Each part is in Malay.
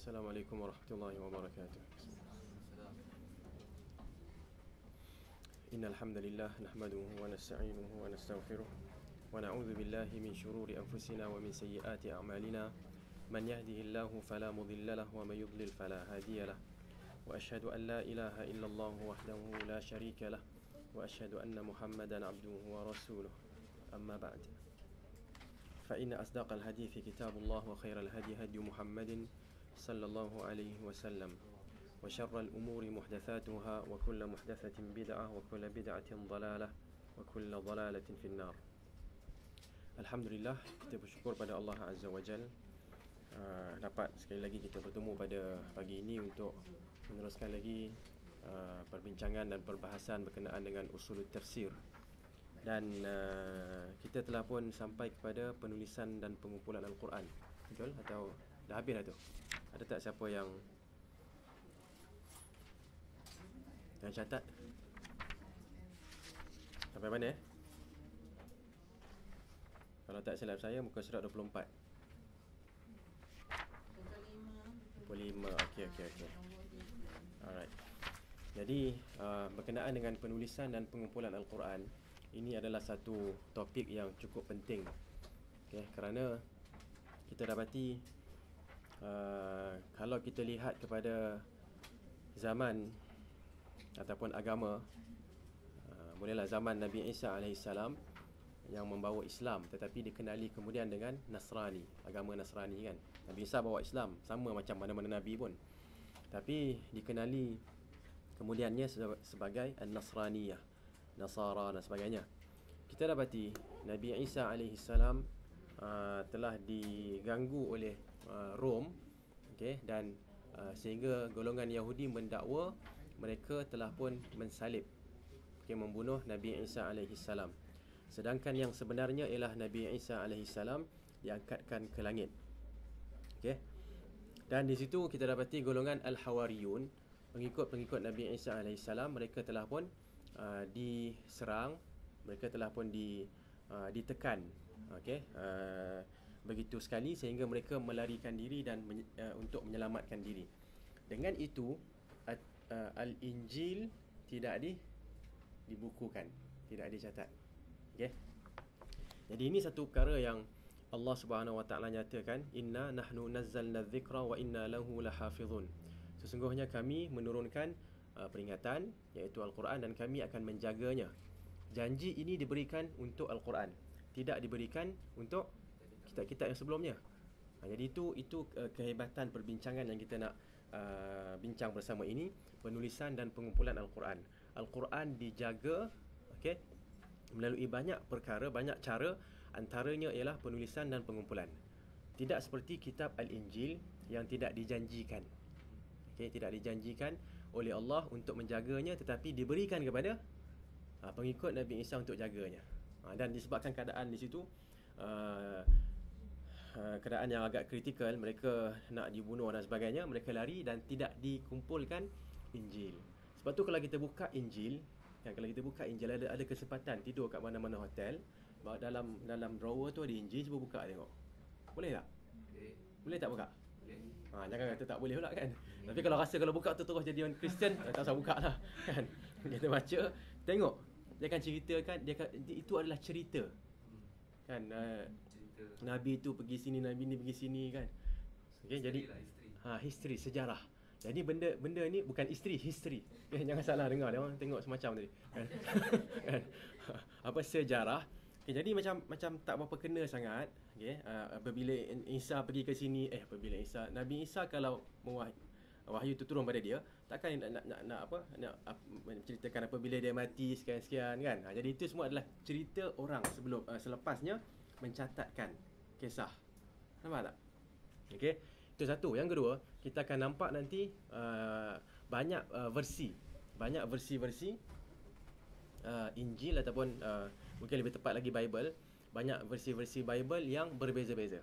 Assalamualaikum warahmatullahi wabarakatuh. Innal hamdalillah nahmaduhu wa nasta'inuhu wa nastaghfiruh wa na'udzu billahi min shururi anfusina wa min sayyiati a'malina. Man yahdihillahu fala mudilla lahu wa may yudlil fala hadiya lahu. Wa asyhadu an la ilaha illallah wahdahu la syarika lahu wa asyhadu anna Muhammadan 'abduhu wa rasuluh. Amma ba'd. Fa inna asdaqal hadithi kitabullah wa khairal hadi hadi Muhammadin sallallahu alaihi wasallam wa syarral umuri muhdatsatuha wa kullu muhdatsatin bid'ah wa kullu bid'atin dhalalah wa kullu dhalalatin finnar. Alhamdulillah, kita bersyukur pada Allah Azza wa Jal dapat sekali lagi kita bertemu pada pagi ini untuk meneruskan lagi perbincangan dan perbahasan berkenaan dengan usul tafsir. Dan kita telah pun sampai kepada penulisan dan pengumpulan Al-Quran. Betul? Atau dah habis dah tu? Ada tak siapa yang catat? Sampai mana? Kalau tak silap saya, muka surat 24. 25. Okey. Alright. Jadi berkenaan dengan penulisan dan pengumpulan Al-Quran, ini adalah satu topik yang cukup penting. Okay, kerana kita dapati kalau kita lihat kepada zaman ataupun agama, mulailah zaman Nabi Isa AS yang membawa Islam, tetapi dikenali kemudian dengan Nasrani, agama Nasrani kan. Nabi Isa bawa Islam, sama macam mana-mana Nabi pun, tapi dikenali kemudiannya sebagai An-Nasraniyah, Nasara dan sebagainya. Kita dapati Nabi Isa AS telah diganggu oleh Rom, okay, dan sehingga golongan Yahudi mendakwa mereka telah pun mensalib, okay, membunuh Nabi Isa AS. Sedangkan yang sebenarnya ialah Nabi Isa AS diangkatkan ke langit. Okay. Dan di situ kita dapati golongan Al-Hawariyun, pengikut-pengikut Nabi Isa AS, mereka telah pun diserang, mereka telah pun ditekan, okay, begitu sekali sehingga mereka melarikan diri dan untuk menyelamatkan diri. Dengan itu Al-Injil tidak dibukukan, tidak dicatat. Okay. Jadi ini satu perkara yang Allah Subhanahu wa taala nyatakan, inna nahnu nazzalna dzikra wa inna lahu lahafizun. Sesungguhnya kami menurunkan peringatan, iaitu Al-Quran, dan kami akan menjaganya. Janji ini diberikan untuk Al-Quran, tidak diberikan untuk kitab-kitab yang sebelumnya. Jadi itu kehebatan perbincangan yang kita nak bincang bersama ini, penulisan dan pengumpulan Al-Quran. Al-Quran dijaga, okay, melalui banyak perkara, banyak cara, antaranya ialah penulisan dan pengumpulan. Tidak seperti kitab Al-Injil yang tidak dijanjikan, okay, tidak dijanjikan oleh Allah untuk menjaganya, tetapi diberikan kepada pengikut Nabi Isa untuk jaganya. Dan disebabkan keadaan di situ, keadaan yang agak kritikal, mereka nak dibunuh dan sebagainya, mereka lari dan tidak dikumpulkan Injil. Sebab tu kalau kita buka Injil, kalau kita buka Injil, ada kesempatan tidur kat mana-mana hotel, dalam drawer tu ada Injil, cuba buka tengok. Boleh tak? Boleh tak buka? Jangan kata tak boleh pula kan. Tapi kalau rasa kalau buka tu terus jadi orang Kristian, tak usah buka lah kan. Kita baca, tengok, dia akan ceritakan, itu adalah cerita kan. Nabi tu pergi sini, Nabi ni pergi sini kan. Okay, jadi history, sejarah. Jadi benda ni bukan history. Jangan salah dengar, dia orang tengok semacam tadi kan. Apa sejarah. Okay, jadi macam tak berapa kena sangat, okay. Apabila Isa pergi ke sini, Nabi Isa kalau wahyu tu turun pada dia, takkan nak menceritakan apabila dia mati sekian-sekian kan. Jadi itu semua adalah cerita orang selepasnya mencatatkan kisah. Nampak tak? Okey, itu satu. Yang kedua, kita akan nampak nanti banyak versi Injil ataupun mungkin lebih tepat lagi Bible. Banyak versi-versi Bible yang berbeza-beza.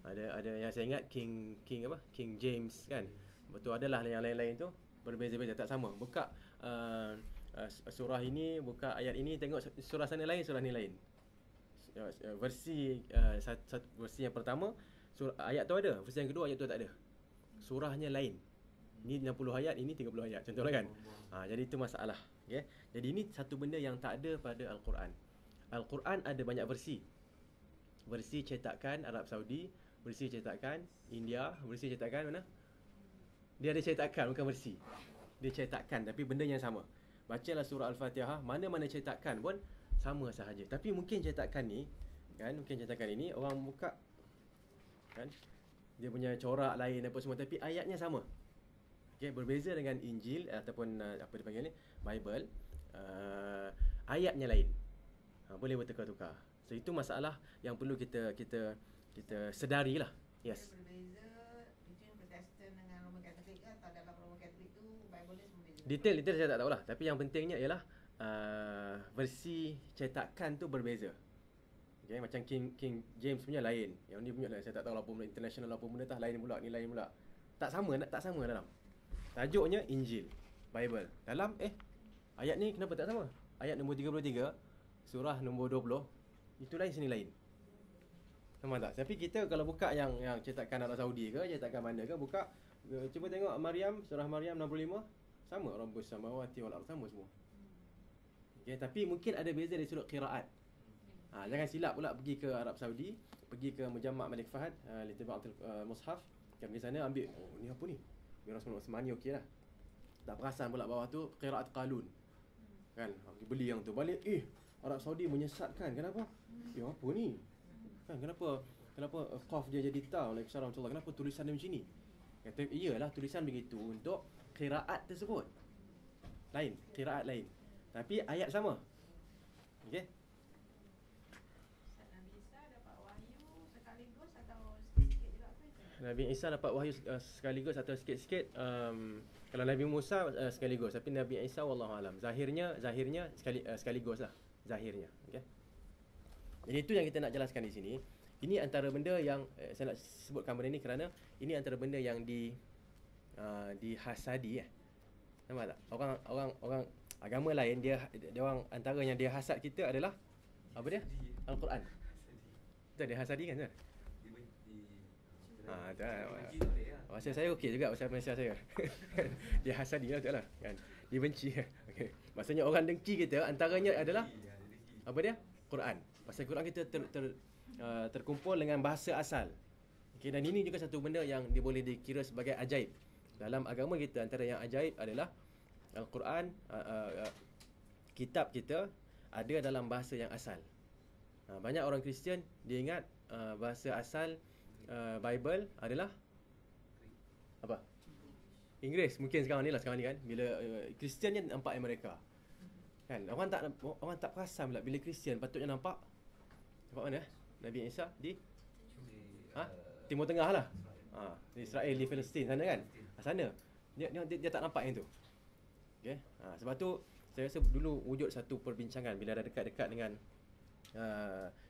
Ada yang saya ingat King James kan. Betul, adalah yang lain-lain tu berbeza-beza, tak sama. Buka surah ini, buka ayat ini, tengok surah sana lain, surah ni lain. Versi versi yang pertama ayat tu ada, versi yang kedua ayat tu tak ada. surahnya lain. Ini 60 ayat, ini 30 ayat. Contohlah kan. Jadi itu masalah. Okay? Jadi ini satu benda yang tak ada pada Al-Quran. Al-Quran ada banyak versi. Versi cetakan Arab Saudi, versi cetakan India, versi cetakan mana? Dia ada cetakan, bukan versi. Dia cetakan, tapi benda yang sama. Bacalah surah Al-Fatihah, mana-mana cetakan pun sama sahaja. Tapi mungkin cetakan ni, kan, mungkin cetakan ini orang buka, kan, dia punya corak lain apa semua, tapi ayatnya sama. Okay, berbeza dengan Injil ataupun apa dipanggil ni, Bible, ayatnya lain. Boleh bertukar-tukar. So itu masalah yang perlu kita sedari lah. Yes. Berbeza between Protestant dengan Roman Catholic ke, atau dalam Roman Catholic tu Bible dia semua beza? Detail saya tak tahulah. Tapi yang pentingnya ialah versi cetakan tu berbeza. Okay, macam King James punya lain. Yang ni punya lain. Saya tak tahu apa benda international apa benda lain pula, ni lain pula. Tak sama dalam. Tajuknya Injil, Bible. Dalam ayat ni kenapa tak sama? Ayat nombor 33, surah nombor 20, itu lain sini lain. Sama tak? Tapi kita kalau buka yang cetakan Arab Saudi ke, cetakan mana ke, buka cuba tengok Maryam, surah Maryam 65, sama Rabbus samawati wal ardh, sama semua. Okay, tapi mungkin ada beza dari sudut qiraat. Jangan silap pula pergi ke Arab Saudi, pergi ke Mujamma' Malik Fahad, Litiba'atul Mushaf, kan di sana ambil, ni apa ni? Miras Utsmani okeylah. Tak perasan pula bawah tu qiraat Qalun. Kan, beli yang tu balik, Arab Saudi menyesatkan. Kenapa? Apa ni? Kan kenapa qaf dia jadi ta oleh Syarah Allah? Kenapa tulisan dia macam ni? Kata iyalah tulisan begitu untuk qiraat tersebut. Lain, qiraat lain. Tapi ayat sama. Okey. Nabi Isa dapat wahyu sekaligus atau sikit-sikit juga apa itu? Nabi Isa dapat wahyu sekaligus atau sikit-sikit. Kalau Nabi Musa sekaligus, tapi Nabi Isa wallahu alam. Zahirnya sekaligus lah. Zahirnya. Okey. Jadi itu yang kita nak jelaskan di sini. Ini antara benda yang saya nak sebutkan benda ni kerana ini antara benda yang dihasadi. Nampak tak? Orang agama lain dia orang antara yang dia hasad kita adalah apa dia? Al-Quran. Betul, dia hasadi kan? Bahasa saya okey juga, bahasa Malaysia saya. Dia hasadi lah, betul lah kan. Dia benci. Okey. Maksudnya orang dengki kita antaranya adalah apa dia? Quran. Pasal Quran kita terkumpul dengan bahasa asal. Okey, dan ini juga satu benda yang dia boleh dikira sebagai ajaib. Dalam agama kita antara yang ajaib adalah Al-Quran, kitab kita ada dalam bahasa yang asal. Banyak orang Kristian dia ingat bahasa asal Bible adalah apa? Inggeris. Mungkin sekarang ni kan bila Kristian ni nampak Amerika. Kan orang tak perasan pula bila Kristian patutnya nampak mana? Nabi Isa di Timur Tengah lah. Di Israel, di Palestin sana kan. Sana. Dia tak nampak yang tu. Okey. Sebab tu saya rasa dulu wujud satu perbincangan bila dah dekat-dekat dengan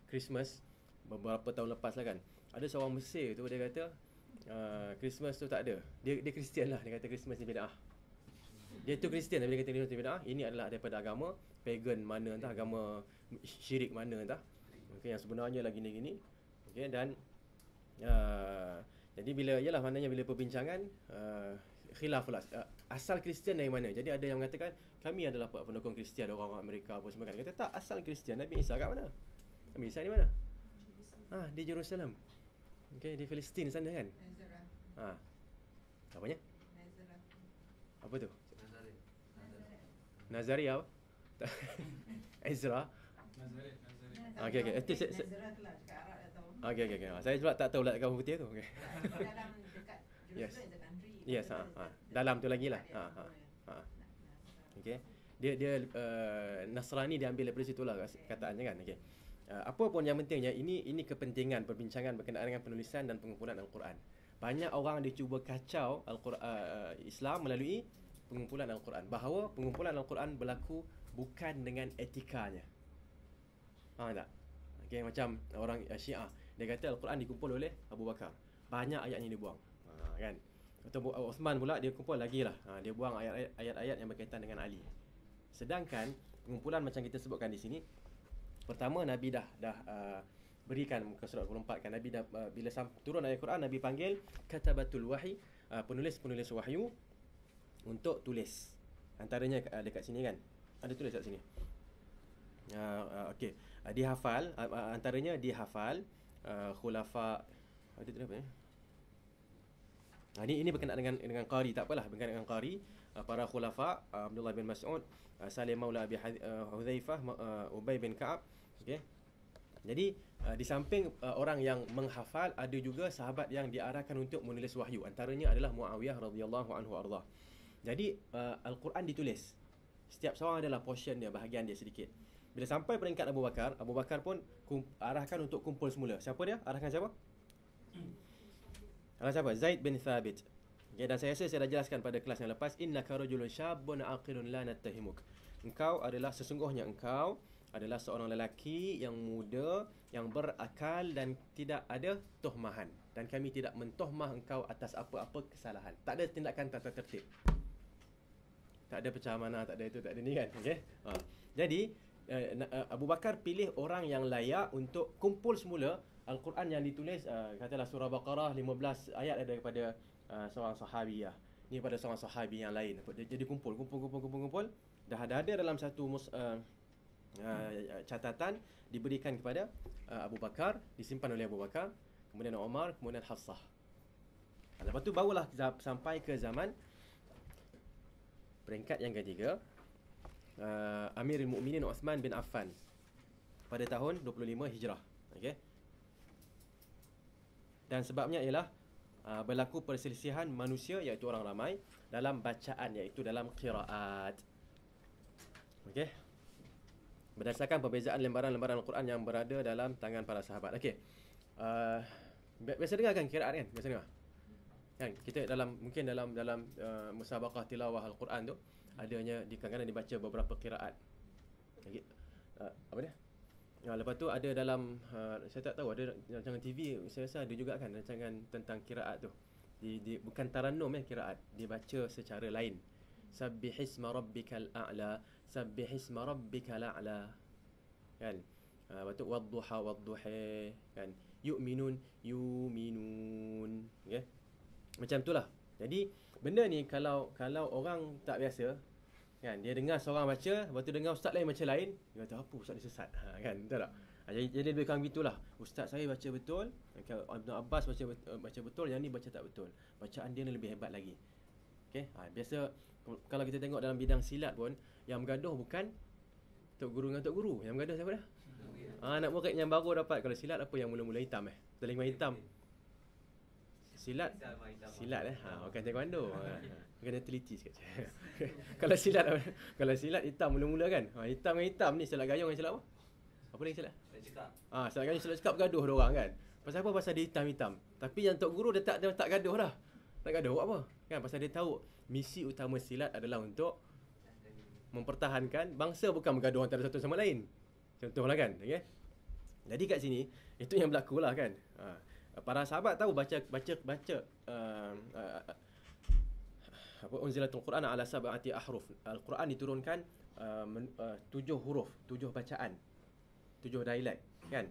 Christmas beberapa tahun lepas lah kan. Ada seorang Mesir tu dia kata Christmas tu tak ada. Dia Kristian lah, dia kata Christmas ni bid'ah. Dia tu Kristian tapi dia kata Christmas ni bid'ah. Ini adalah daripada agama pagan mana entah, agama syirik mana entah. Okey, yang sebenarnya lagi gini-gini. Okey, dan jadi bila maknanya bila perbincangan khilaf pula asal Kristian dari mana. Jadi ada yang mengatakan kami adalah pendukung Kristian, orang Amerika apa semua kan. Kata tak, asal Kristian Nabi Isa kat mana? Nabi Isa di mana? Di Jerusalem. Okey, di Palestin sana kan. Nazarah. Apanya? Nazarah. Apa tu? Nazari apa? Ezra. Okey. Nazarah tu lah dekat Arab atau. Okey. Saya pula tak tahu lah kat putih tu. Okey. Dalam dekat Yes. Jerusalem is a country. Yes, dalam tu lagi lah. Okey. Dia Nasrani dia ambil daripada situ lah kataannya kan. Okey. Apa pun yang pentingnya ini kepentingan perbincangan berkenaan dengan penulisan dan pengumpulan Al-Quran. Banyak orang dia cuba kacau Islam melalui pengumpulan Al-Quran. Bahawa pengumpulan Al-Quran berlaku bukan dengan etikanya. Faham tak? Okey, macam orang Syiah, dia kata Al-Quran dikumpul oleh Abu Bakar. Banyak ayatnya dia buang. Kan? Atau Uthman pula dia kumpul lagi lah. Dia buang ayat-ayat yang berkaitan dengan Ali. Sedangkan pengumpulan macam kita sebutkan di sini, pertama Nabi dah berikan muka surat 24 kan. Nabi dah bila turun ayat Quran, Nabi panggil katabatul wahyi penulis-penulis wahyu untuk tulis. Antaranya dekat sini kan. Ada tulis kat sini. Okey. Dihafal, antaranya dihafal khulafa, ada tu apa ya? Ini berkenaan dengan qari, tak apalah, berkenaan dengan qari, para khulafa, Abdullah bin Mas'ud, Salim Maula Abi Hudzaifah, Ubay bin Ka'ab. Okey. Jadi di samping orang yang menghafal, ada juga sahabat yang diarahkan untuk menulis wahyu. Antaranya adalah Muawiyah radhiyallahu anhu arda. Jadi Al-Quran ditulis. Setiap seorang adalah portion dia, bahagian dia sedikit. Bila sampai peringkat Abu Bakar pun arahkan untuk kumpul semula. Siapa dia? Arahkan siapa? Arahkan siapa? Zaid bin Thabit. Okay, dan saya rasa saya dah jelaskan pada kelas yang lepas, innaka rajulun syabun aqilun la nattahimuk. Sesungguhnya engkau adalah seorang lelaki yang muda, yang berakal dan tidak ada tohmahan, dan kami tidak mentohmah engkau atas apa-apa kesalahan. Tak ada tindakan tata tertib. Tak ada pecah mana, tak ada itu, tak ada ni kan. Okey. Jadi Abu Bakar pilih orang yang layak untuk kumpul semula Al-Quran yang ditulis, katalah surah Baqarah 15 ayat ada daripada seorang sahabiyah. Ni pada seorang sahabi yang lain. Jadi kumpul. Dah ada dalam satu catatan, diberikan kepada Abu Bakar, disimpan oleh Abu Bakar, kemudian Umar, kemudian Hafsah. Lepas tu barulah sampai ke zaman peringkat yang ketiga, Amirul Mukminin Uthman bin Affan pada tahun 25 Hijrah. Okey. Dan sebabnya ialah berlaku perselisihan manusia, iaitu orang ramai, dalam bacaan, iaitu dalam qiraat. Okey. Berdasarkan perbezaan lembaran-lembaran Al-Quran yang berada dalam tangan para sahabat. Okey. Biasa dengar kan qiraat kan? Biasa dengar. Kan kita mungkin dalam musabaqah tilawah Al-Quran tu adanya kadang-kadang dibaca beberapa qiraat. Okay. Apa dia? Lepas tu ada dalam saya tak tahu, ada rancangan TV, saya rasa ada juga kan rancangan tentang qiraat tu. Bukan tarannum qiraat, dibaca secara lain. Sabbihisma rabbikal a'la, sabbihisma rabbikal a'la. Kan? Lepas tu wadduha wadduhi, kan? Yu'minun. Okay? Macam itulah. Jadi benda ni kalau orang tak biasa, kan, dia dengar seorang baca, lepas tu dengar ustaz lain baca lain, dia kata apa ustaz ni sesat, kan, betul tak? Jadi lebih kurang gitulah. Ustaz saya baca betul, Ibn Abbas baca betul, yang ni baca tak betul. Bacaan dia ni lebih hebat lagi. Okey, biasa kalau kita tengok dalam bidang silat pun, yang bergaduh bukan tok guru dengan tok guru, yang bergaduh siapa dah? Anak murid yang baru dapat. Kalau silat apa yang mula-mula hitam Terlima hitam. Silat bukan taekwondo. Kena teliti sikit. Kalau silat hitam mula-mula kan. Hitam dengan hitam ni, silat gayung dengan silat apa? Apa lagi silat? Silat gayung, silat cakap bergaduh dia orang kan. Pasal apa? Pasal dia hitam-hitam. Tapi yang tok guru dia tak gaduh dah. Tak gaduh buat apa? Kan pasal dia tahu misi utama silat adalah untuk mempertahankan bangsa, bukan bergaduh antara satu sama lain. Contohlah kan, okey. Jadi kat sini itu yang berlaku lah kan. Para sahabat tahu baca unzilatul Quran ala sab'ati ahruf. Al-Quran diturunkan 7 huruf, 7 bacaan, 7 dialek kan.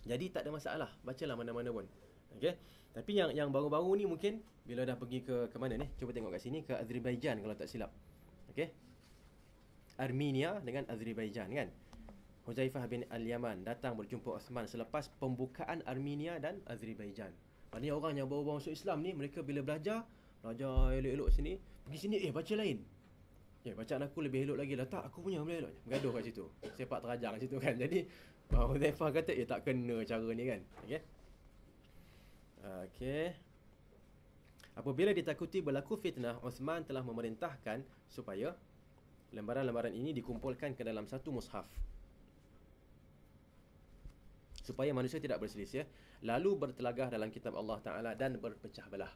Jadi tak ada masalah, bacalah mana-mana pun. Okey. Tapi yang baru-baru ni mungkin bila dah pergi ke mana ni? Cuba tengok kat sini, ke Azerbaijan kalau tak silap. Okey. Armenia dengan Azerbaijan kan. Huzaifah bin Al-Yaman datang berjumpa Uthman selepas pembukaan Armenia dan Azerbaijan. Maknanya orang yang baru-baru masuk Islam ni, mereka bila belajar elok-elok sini, pergi sini baca lain. Bacaan aku lebih elok lagi lah. Tak, aku punya lebih elok. Bergaduh kat situ. Sepak terajang kat situ kan. Jadi Huzaifah kata, tak kena cara ni kan. Okey. Apabila ditakuti berlaku fitnah, Uthman telah memerintahkan supaya lembaran-lembaran ini dikumpulkan ke dalam satu mushaf, supaya manusia tidak berselisih, lalu bertelagah dalam kitab Allah Ta'ala dan berpecah belah.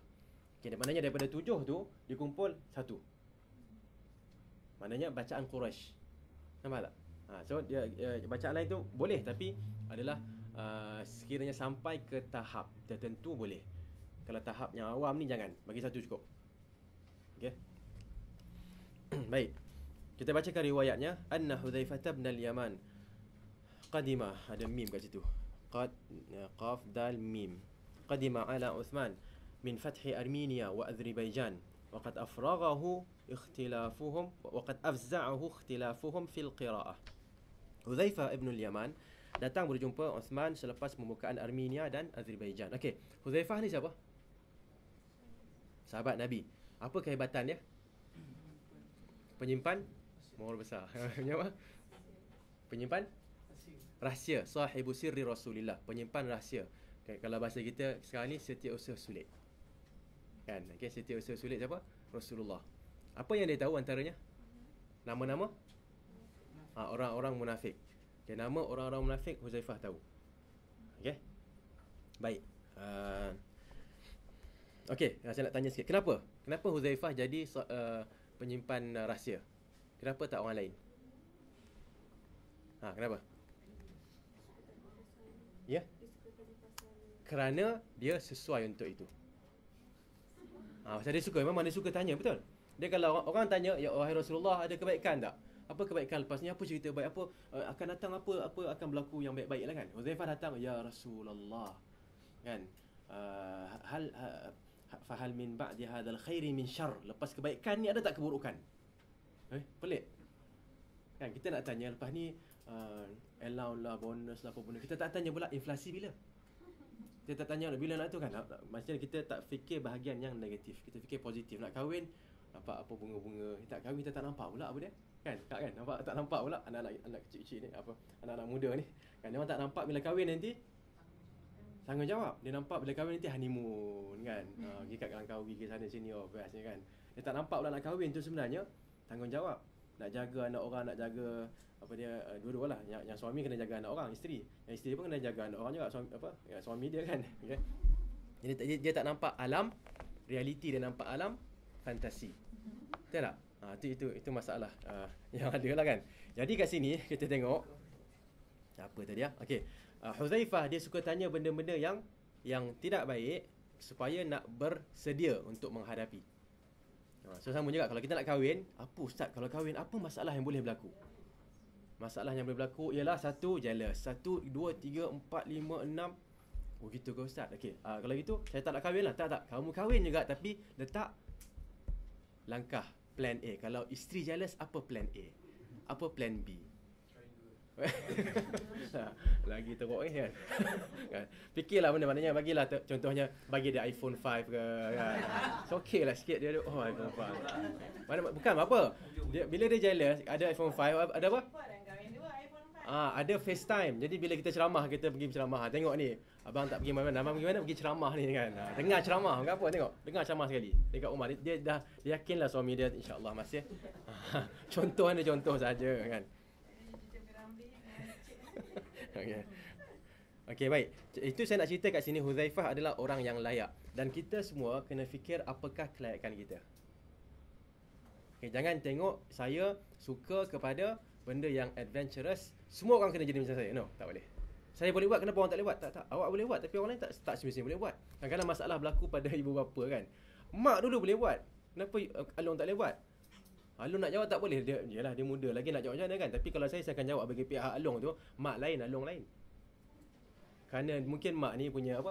Okay, maknanya daripada 7 tu dikumpul 1. Maknanya bacaan Quraisy. Nampak tak? So bacaan lain tu boleh, tapi adalah sekiranya sampai ke tahap tertentu boleh. Kalau tahap yang awam ni jangan, bagi 1 cukup. Okey. Baik. Kita bacakan riwayatnya. Anna Hudzaifah bin Al-Yaman qadima, ada mim kat situ. Qaf dal mim. Qadima ala Uthman min fathi Armenia wa Azerbaijan waqad afza'ahu ikhtilafuhum fil qira'ah. Hudzaifah ibn al-Yaman datang berjumpa Uthman selepas pembukaan Armenia dan Azerbaijan. Okey, Hudzaifah ni siapa? Sahabat Nabi. Apa kehebatan dia? Penyimpan moral besar. Apa? Penyimpan rahsia. Sahibu sirri Rasulillah, penyimpan rahsia. Okay, kalau bahasa kita sekarang ni, setiausaha sulit. Kan? Okey, setiausaha sulit siapa? Rasulullah. Apa yang dia tahu antaranya? Nama-nama orang-orang munafik. Okay, nama orang-orang munafik Hudzaifah tahu. Okey. Baik. Okey, saya nak tanya sikit. Kenapa Hudzaifah jadi penyimpan rahsia? Kenapa tak orang lain? Kenapa? Ya? Kerana dia sesuai untuk itu. Pasal dia suka, memang dia suka tanya, betul? Dia kalau orang tanya, ya wahai Rasulullah, ada kebaikan tak? Apa kebaikan lepas ni? Apa cerita baik? Apa akan datang, apa akan berlaku yang baik-baik lah kan? Hudzaifah datang, ya Rasulullah. Kan? Fahal min ba'di hadzal khairi min syarr. Lepas kebaikan ni ada tak keburukan? Pelik. Kan kita nak tanya lepas ni allowance lah, bonus lah, apa benda. Kita tak tanya pula inflasi bila. Kita tak tanya bila nak tu kan. Maksudnya kita tak fikir bahagian yang negatif. Kita fikir positif. Nak kahwin nampak apa bunga-bunga. Tak kahwin kita tak nampak pula apa dia. Kan? Nampak tak nampak pula anak kecil-kecil ni, apa anak-anak muda ni. Kan dia orang tak nampak bila kahwin nanti tanggungjawab. Dia nampak bila kahwin nanti honeymoon kan. Pergi kat Langkawi, pergi sana sini, bestnya kan. Dia tak nampak pula nak kahwin tu sebenarnya tanggungjawab. Nak jaga anak orang, nak jaga apa dia, dua-dua lah. Yang suami kena jaga anak orang, isteri. Yang isteri pun kena jaga anak orang juga, suami dia kan. Okay. Jadi dia tak nampak alam realiti, dia nampak alam fantasi. Betul tak? Itu masalah yang ada lah kan. Jadi kat sini kita tengok apa tadi ya? Okey. Hudzaifah dia suka tanya benda-benda yang tidak baik supaya nak bersedia untuk menghadapi. So sama juga kalau kita nak kahwin, apa ustaz kalau kahwin apa masalah yang boleh berlaku? Masalah yang boleh berlaku ialah 1 jealous, 1 2 3 4 5 6. Oh gitu ke ustaz? Okey. Kalau gitu saya tak nak kahwin lah. Tak. Kamu kahwin juga tapi letak langkah plan A. Kalau isteri jealous, apa plan A? Apa plan B? Lagi teruk kan. Fikirlah benda maknanya bagilah contohnya bagi dia iPhone 5 ke kan. So okeylah sikit dia iPhone 5. Bukan apa. Bila dia jealous ada iPhone 5 ada apa? Ada FaceTime. Jadi bila kita ceramah, kita pergi ceramah. Tengok ni, abang tak pergi mana-mana, abang pergi mana? Pergi ceramah ni kan. Dengar ceramah, bukan apa tengok. Dengar ceramah sekali dekat rumah. Dia yakinlah suami dia insya-Allah masih. Contoh saja kan. Okey, baik. Itu saya nak cerita kat sini, Hudzaifah adalah orang yang layak dan kita semua kena fikir apakah kelayakan kita. Okey, jangan tengok saya suka kepada benda yang adventurous, semua orang kena jadi macam saya. No, tak boleh. Saya boleh buat, kenapa orang tak boleh buat? Tak. Awak boleh buat tapi orang lain tak semestinya boleh buat. Kadang-kadang masalah berlaku pada ibu bapa kan. Mak dulu boleh buat. Kenapa Along tak boleh buat? Along nak jawab tak boleh. Dia muda lagi nak jawab macam mana kan. Tapi kalau saya akan jawab bagi pihak Along tu, mak lain, Along lain. Kerana mungkin mak ni punya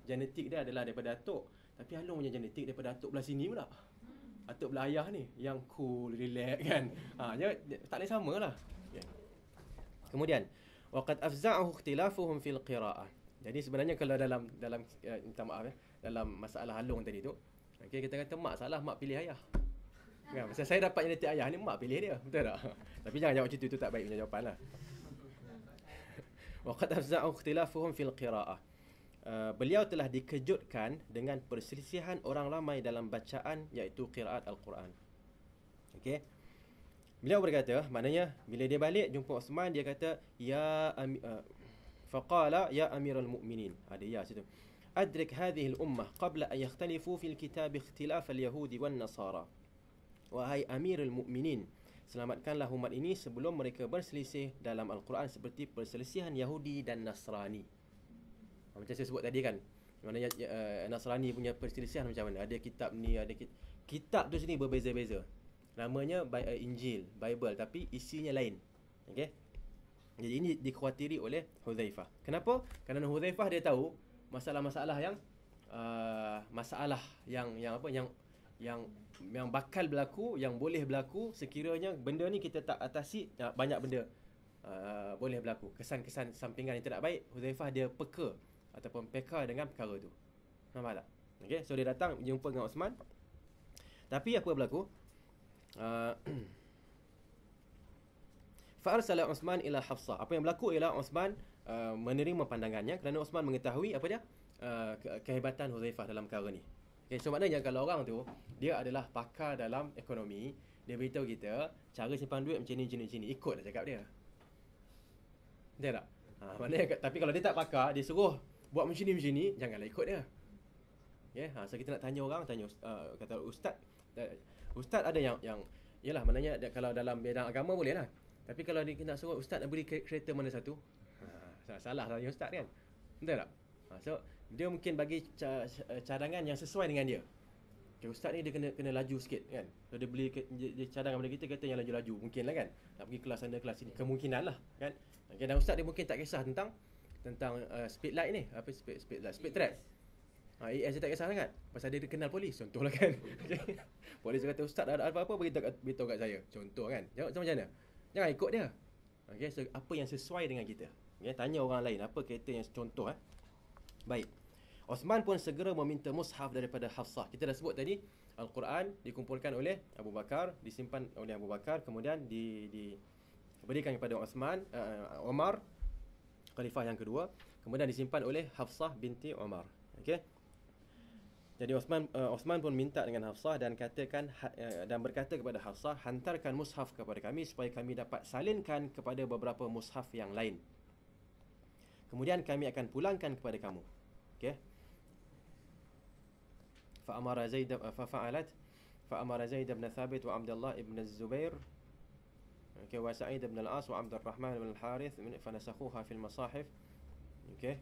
genetik dia adalah daripada atuk. Tapi Along punya genetik daripada atuk belah sini pula. Atuk belah ayah ni yang cool, relax kan. Tak boleh samalah. Okay. Kemudian waqad afza'ahu ikhtilafuhum fil qira'ah. Jadi sebenarnya kalau dalam minta maaf dalam masalah Along tadi tu, okey kita kata mak salah, mak pilih ayah. Kan, pasal saya dapat genetik ayah ni, mak pilih dia, betul tak? Tapi jangan jawab macam tu tak baik punya jawapanlah. Waqad afza'ahu ikhtilafuhum fil qira'ah. Beliau telah dikejutkan dengan perselisihan orang ramai dalam bacaan iaitu qiraat al-Quran. Okey. Beliau berkata, maknanya bila dia balik jumpa Uthman, dia kata faqala ya amiral mu'minin. Ada ya situ. Adrik hadhihi al-ummah qabla an yakhtalifu fil kitab ikhtilaf al-yahudi wan nasara. Wahai amirul mu'minin, selamatkanlah umat ini sebelum mereka berselisih dalam al-Quran seperti perselisihan Yahudi dan Nasrani. Macam saya sebut tadi kan, maknanya Nasrani punya perselisihan macam mana? Ada kitab ni, ada kitab tu sini berbeza-beza. Namanya Injil, Bible, tapi isinya lain. Okey. Jadi ini dikhawatiri oleh Hudzaifah. Kenapa? Kerana Hudzaifah dia tahu masalah-masalah yang masalah yang apa yang bakal berlaku, yang boleh berlaku sekiranya benda ni kita tak atasi, banyak benda boleh berlaku. Kesan-kesan sampingan yang tidak baik, Huzaifah dia peka dengan perkara tu. Nampak tak? Okey, so dia datang jumpa dengan Osman. Tapi apa berlaku? Fa'arsala Osman ila Hafsah. Apa yang berlaku ialah Osman menerima pandangannya kerana Osman mengetahui apa dia? Kehebatan Huzaifah dalam perkara ni. Okay, so maknanya kalau orang tu dia adalah pakar dalam ekonomi, dia beritahu kita cara simpan duit macam ni, ikutlah cakap dia. Betul tak? Maknanya, tapi kalau dia tak pakar, dia suruh buat macam ni, janganlah ikut dia. Okay, so kita nak tanya orang, kata ustaz ada yang yalah, maknanya kalau dalam bidang agama boleh lah. Tapi kalau dia nak suruh ustaz nak beli kereta mana satu, salah tanya ustaz kan. Betul tak? So dia mungkin bagi cadangan yang sesuai dengan dia. Okay, ustaz ni dia kena laju sikit kan. So dia beli dia cadang kepada kita kereta yang laju-laju. Mungkin lah kan. Nak pergi kelas sana kelas sini, kemungkinan lah kan. Okay, dan ustaz dia mungkin tak kisah tentang speed light ni, apa speed trap. ES dia tak kisah sangat pasal dia kenal polis, contohlah kan. Okay. Polis kata ustaz ada apa-apa beritahu kat saya, contoh kan. Jawab macam mana? Jangan ikut dia. Okay, so apa yang sesuai dengan kita. Okay, tanya orang lain apa kereta yang contoh. Baik. Osman pun segera meminta mushaf daripada Hafsah. Kita dah sebut tadi, Al-Quran dikumpulkan oleh Abu Bakar, disimpan oleh Abu Bakar, kemudian diberikan kepada Umar, khalifah yang kedua, kemudian disimpan oleh Hafsah binti Umar. Okey. Jadi Osman pun minta dengan Hafsah dan berkata kepada Hafsah, hantarkan mushaf kepada kami supaya kami dapat salinkan kepada beberapa mushaf yang lain. Kemudian kami akan pulangkan kepada kamu. Okey. فأمر زيد بن ثابت وعبد الله بن الزبير وسعيد بن العاص وعبد الرحمن بن الحارث فنسخوها في المصاحف. Okey.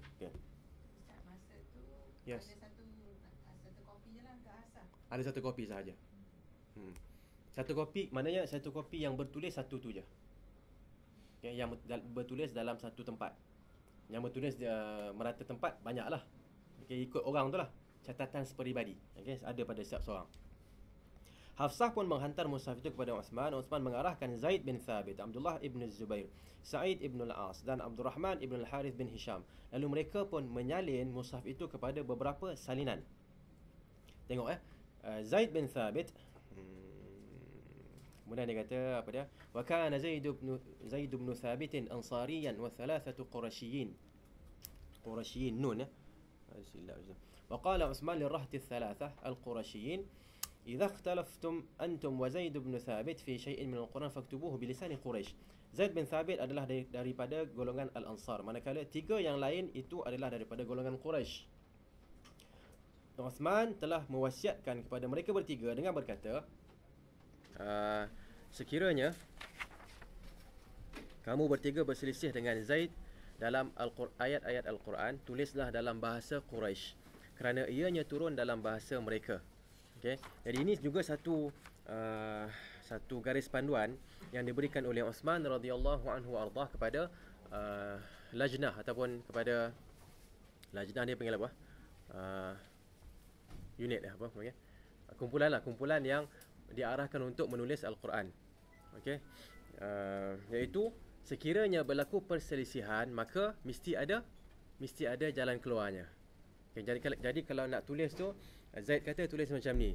Masa tu Yes. ada satu kopi je lah kat Asah. Ada satu kopi sahaja. Satu kopi, maknanya satu kopi yang bertulis satu tu je. Okay, yang bertulis dalam satu tempat. Yang bertulis merata tempat banyaklah. Okay, ikut orang tu lah. Catatan seperibadi. Okay, ada pada setiap seorang. Hafsah pun menghantar mushaf itu kepada Osman. Osman mengarahkan Zaid bin Thabit, Abdullah ibn Zubair, Sa'id ibn al-As dan Abdurrahman ibn al-Harith bin Hisham. Lalu mereka pun menyalin mushaf itu kepada beberapa salinan. Tengok Zaid bin Thabit. Kemudian dia kata apa dia? Wa kana Zaid ibn Thabit ansariyan wa thalathatu qurashiyyin nun. وقال عثمان للرهط الثلاثة القرشيين إذا اختلفتم أنتم وزيد بن ثابت في شيء من القرآن فاكتبوه بلسان قريش. Zaid bin Thabit adalah daripada golongan Al-Ansar, manakala tiga yang lain itu adalah daripada golongan Quraisy. Uthman telah mewasiatkan kepada mereka bertiga dengan berkata, sekiranya kamu bertiga berselisih dengan Zaid dalam ayat-ayat Al-Quran, tulislah dalam bahasa Quraisy, kerana ianya turun dalam bahasa mereka. Okay? Jadi ini juga satu garis panduan yang diberikan oleh Uthman radhiyallahu anhu ardah kepada lajnah, ataupun kepada lajnah dia panggil apa? Unit apa panggil? Kumpulan yang diarahkan untuk menulis Al-Quran. Okey. Iaitu sekiranya berlaku perselisihan, maka mesti ada jalan keluarnya. Okay, jadi kalau nak tulis tu, Zaid kata tulis macam ni.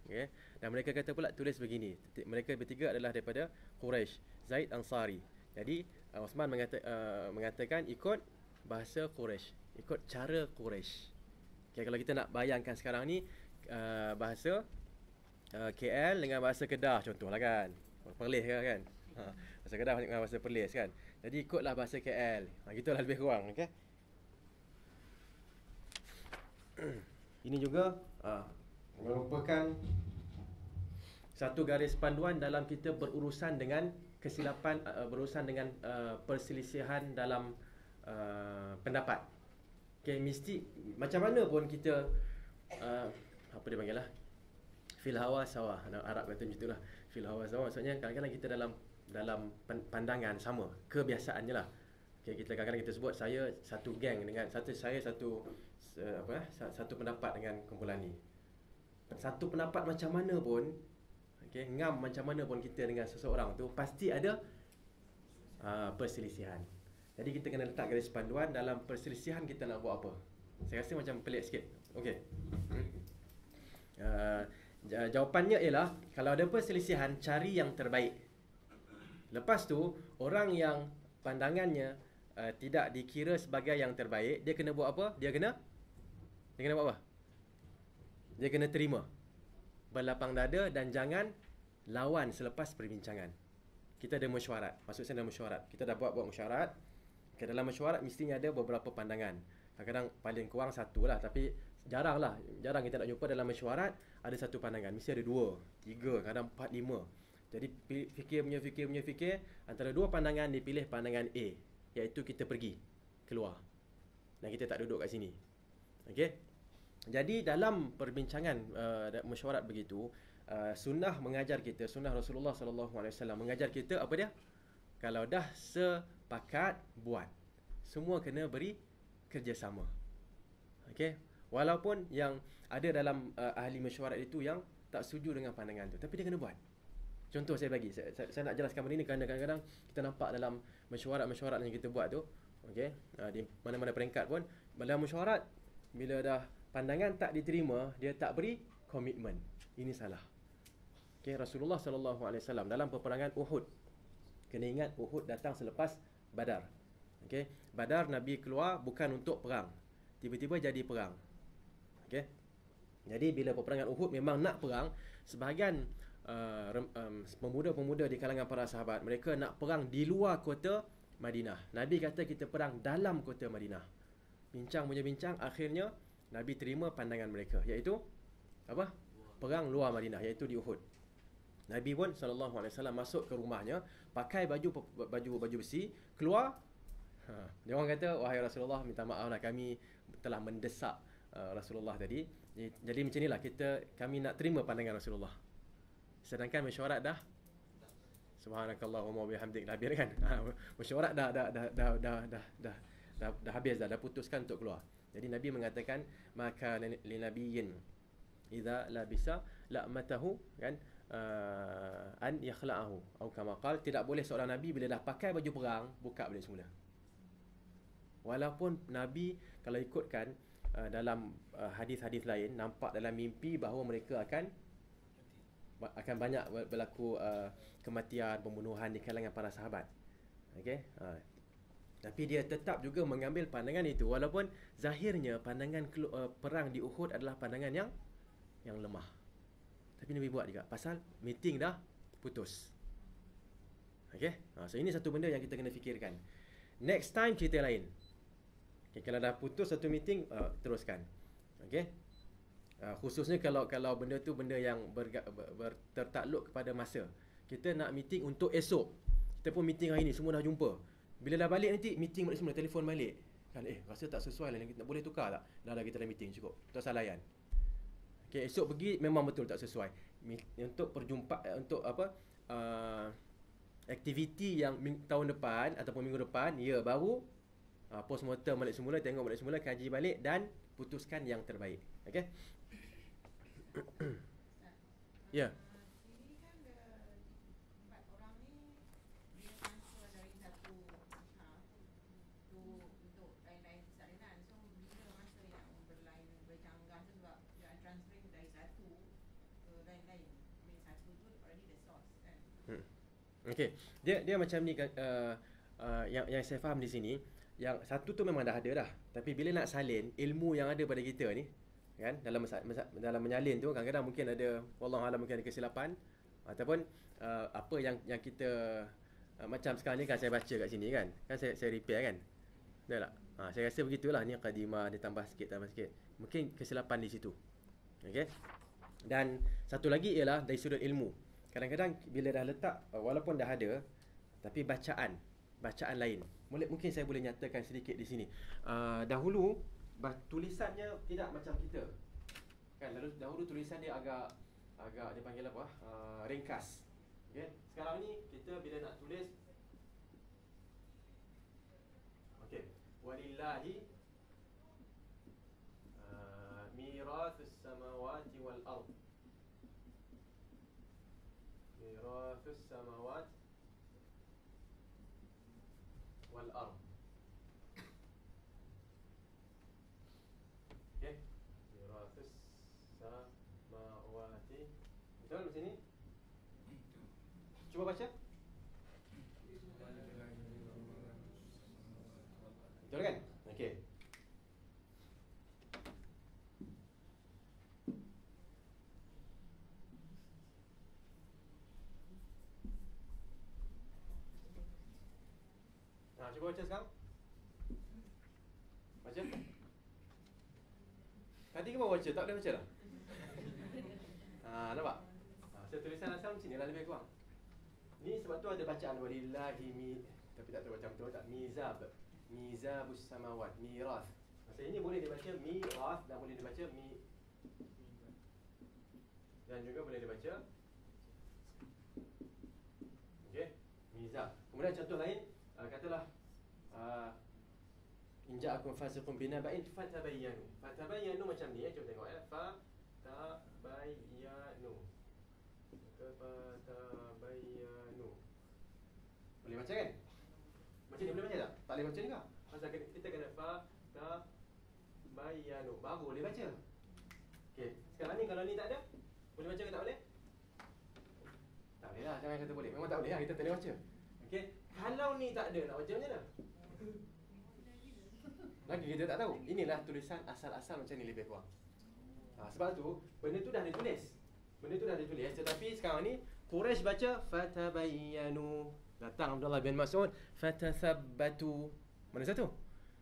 Okay. Dan mereka kata pula tulis begini. Mereka bertiga adalah daripada Quraisy, Zaid Ansari. Jadi Uthman mengatakan ikut bahasa Quraisy, ikut cara Quraisy. Okay, kalau kita nak bayangkan sekarang ni bahasa KL dengan bahasa Kedah contohlah kan. Perlis kan. Bahasa Kedah dengan bahasa Perlis kan. Jadi ikutlah bahasa KL. Gitulah lebih kurang, okey. Ini juga merupakan satu garis panduan dalam kita berurusan dengan kesilapan, berurusan dengan perselisihan dalam pendapat. Okay, mesti macam mana pun kita apa dia panggil lah, fil hawa sawa. Arab kata macam itulah, fil hawa sawa. Maksudnya kadang-kadang kita dalam pandangan sama, kebiasaannya lah. Okay, kita kadang-kadang kita sebut saya satu geng dengan saya satu satu pendapat dengan kumpulan ni. Satu pendapat macam mana pun, okey, ngam macam mana pun kita dengan seseorang tu pasti ada perselisihan. Jadi kita kena letak garis panduan dalam perselisihan kita nak buat apa. Saya rasa macam pelik sikit. Okey. Jawapannya ialah kalau ada perselisihan, cari yang terbaik. Lepas tu orang yang pandangannya tidak dikira sebagai yang terbaik, dia kena buat apa? Dia kena buat apa? Dia kena terima, berlapang dada, dan jangan lawan selepas perbincangan. Kita ada mesyuarat. Maksud saya ada mesyuarat. Kita dah buat mesyuarat. Dalam mesyuarat mestinya ada beberapa pandangan. Kadang-kadang paling kurang satu lah, tapi jarang kita nak jumpa dalam mesyuarat ada satu pandangan. Mesti ada 2, 3, kadang 4, 5. Jadi fikir, antara 2 pandangan dipilih pandangan A, iaitu kita pergi keluar dan kita tak duduk kat sini. Okey. Jadi dalam perbincangan mesyuarat begitu, sunnah mengajar kita, sunnah Rasulullah SAW mengajar kita apa dia? Kalau dah sepakat, buat. Semua kena beri kerjasama. Okey. Walaupun yang ada dalam ahli mesyuarat itu yang tak setuju dengan pandangan tu, tapi dia kena buat. Contoh saya bagi, saya nak jelaskan benda ni kerana kadang-kadang kita nampak dalam mesyuarat-mesyuarat yang kita buat tu, okey, di mana-mana peringkat pun, dalam mesyuarat bila dah pandangan tak diterima, dia tak beri komitmen. Ini salah. Okey, Rasulullah SAW dalam peperangan Uhud, kena ingat Uhud datang selepas Badar. Okey, Badar Nabi keluar bukan untuk perang, tiba-tiba jadi perang. Okey. Jadi bila peperangan Uhud memang nak perang, sebahagian pemuda-pemuda di kalangan para sahabat, mereka nak perang di luar kota Madinah. Nabi kata kita perang dalam kota Madinah. Bincang punya bincang, akhirnya Nabi terima pandangan mereka, iaitu apa? Perang luar Madinah, iaitu di Uhud. Nabi pun SAW masuk ke rumahnya, pakai baju besi, keluar. Dia orang kata, wahai Rasulullah, minta maaflah kami telah mendesak Rasulullah tadi. Jadi macam inilah kami nak terima pandangan Rasulullah. Sedangkan mesyuarat dah subhanakallahumma bihamdik, dah habis kan? Mesyuarat dah habis dah putuskan untuk keluar. Jadi Nabi mengatakan maka linabiyyin idza labisa la'matahu, kan, an yakhla'ahu atau kama qala, tidak boleh seorang nabi bila dah pakai baju perang buka balik semula. Walaupun Nabi kalau ikutkan dalam hadis-hadis lain, nampak dalam mimpi bahawa mereka akan banyak berlaku kematian, pembunuhan di kalangan para sahabat. Okey. Tapi dia tetap juga mengambil pandangan itu, walaupun zahirnya pandangan perang di Uhud adalah pandangan yang lemah. Tapi Nabi buat juga pasal meeting dah putus. Okey. So ini satu benda yang kita kena fikirkan. Next time cerita lain. Okay, kalau dah putus satu meeting, teruskan. Okey. Khususnya kalau benda tu benda yang tertakluk kepada masa. Kita nak meeting untuk esok. Kita pun meeting hari ni, semua dah jumpa. Bila dah balik nanti, meeting balik semula, telefon balik. Kan, rasa tak sesuai lah, kita boleh tukar tak? Dah kita dah meeting, cukup. Tak salah layan. Okay, esok pergi memang betul tak sesuai. Untuk untuk apa, aktiviti yang tahun depan ataupun minggu depan, ya baru postmortem balik semula, tengok balik semula, kaji balik dan putuskan yang terbaik. Okay. Ya. Ini kan empat orang ni dia transfer dari satu untuk lain-lain persalinan. So bila masa yang bercanggah tu sebab dia transferring dari satu ke lain-lain. Satu tu already the source kan. Okey. Dia macam ni, yang saya faham di sini, yang satu tu memang dah ada dah. Tapi bila nak salin ilmu yang ada pada kita ni, kan, dalam menyalin tu kadang-kadang mungkin ada, wallahu alam, mungkin ada kesilapan ataupun apa yang kita macam sekarang ni kan saya baca kat sini kan saya repair kan. Betul tak? Saya rasa begitulah, ni qadimah dia tambah sikit. Mungkin kesilapan di situ. Okey. Dan satu lagi ialah dari sudut ilmu. Kadang-kadang bila dah letak, walaupun dah ada, tapi bacaan lain. Mungkin saya boleh nyatakan sedikit di sini. Dahulu tulisannya tidak macam kita. Kan, dahulu tulisan dia agak dia panggil apa? Ringkas. Okey. Sekarang ni kita bila nak tulis, okey, walillahi mirathus samawati wal ard. Mirathus samawat wal ard. Okey. Mirathus samawati. Betul macam ni? Cuba baca. Betul kan? Okey. Cuba baca sekarang. Baca. Tadi ke bawa baca? Tak boleh baca dah. Nampak? Saya tulisan asal macam ni lah lebih kurang. Ni sebab tu ada bacaan walillahi tapi tak tahu macam betul tak. Mizabus samawat, mirath. Maksudnya ini boleh dibaca mirath dan boleh dibaca dan juga boleh dibaca okey, mizab. Kemudian contoh lain, katalah in ja'akum fasiqun binaba'in fatabayyanu. Fatabayyanu macam ni, cuba tengok ya. Fatabayyanu. Fatabayyanu. Boleh baca kan? Macam ni boleh baca tak? Tak boleh baca ni kah? Pasal kita kena fatabayyanu baru boleh baca. Okey, sekarang ni kalau ni tak ada, boleh baca ke tak boleh? Tak boleh lah, jangan kata boleh. Memang tak boleh lah, kita tak boleh baca. Okey, kalau ni tak ada, nak baca macam mana? Lagi kita tak tahu. Inilah tulisan asal-asal macam ni lebih kurang. Sebab tu benda tu dah ditulis. Tetapi sekarang ni Quraisy baca fatabayyanu. Datang Abdullah bin Mas'ud fatathabbatu. Mana satu?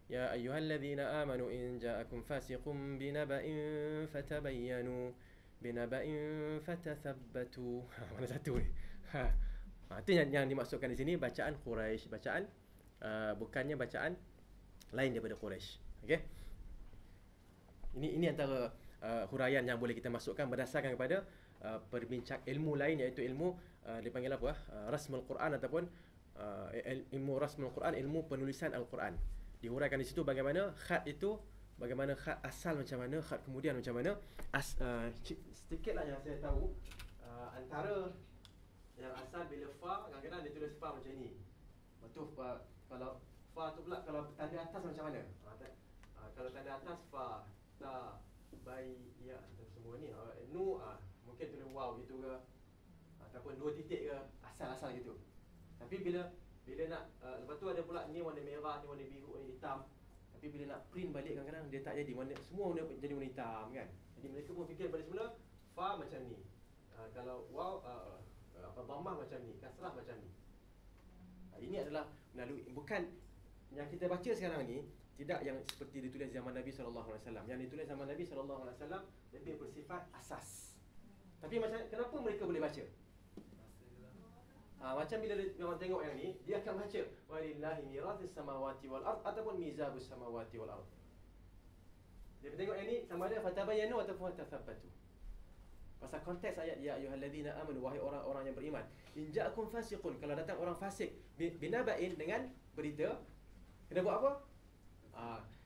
Ya ayyuhalladzina amanu in ja'akum fasiqun binaba'in fatabayyanu. Binaba'in fatathabbatu. Mana satu ni? Itu yang dimaksudkan di sini bacaan Quraisy, bacaan bukannya bacaan lain daripada Quraisy. Okey. Ini antara huraian yang boleh kita masukkan berdasarkan kepada perbincang ilmu lain, iaitu ilmu dipanggil apa? Rasmul Quran ataupun ilmu Rasmul Quran, ilmu penulisan Al-Quran. Dihuraikan di situ bagaimana khat itu, bagaimana khat asal macam mana, khat kemudian macam mana. Sedikitlah yang saya tahu, antara yang asal bila fa, kadang-kadang dia tulis fa macam ni. Betul, kalau fa tu pula kalau tanda atas macam mana? Kalau tanda atas fa, ta, bai, ya, semua ni. Nu mungkin tulis waw gitu ke, ataupun dua titik ke, asal-asal gitu. Tapi bila nak lepas tu ada pula ni warna merah, ni warna biru, ni hitam. Tapi bila nak print balik kadang-kadang dia tak jadi, semua warna jadi warna hitam kan. Jadi mereka pun fikir pada semula fa macam ni. Kalau waw dhammah macam ni, kasrah macam ni. Ini adalah melalui, bukan yang kita baca sekarang ni tidak yang seperti ditulis zaman Nabi SAW. Yang ditulis zaman Nabi SAW lebih bersifat asas. Tapi kenapa mereka boleh baca? Macam bila orang tengok yang ni, dia akan baca walillahi mirathus samawati wal ard ataupun mizabus samawati wal ard. Dia tengok yang ni sama ada fatabayyanu ataupun fatathabbatu. Pasal konteks ayat ya ayyuhalladzina amanu, wahai orang-orang yang beriman. In ja'akum fasiqun, kalau datang orang fasik binaba'in, dengan berita, kena buat apa?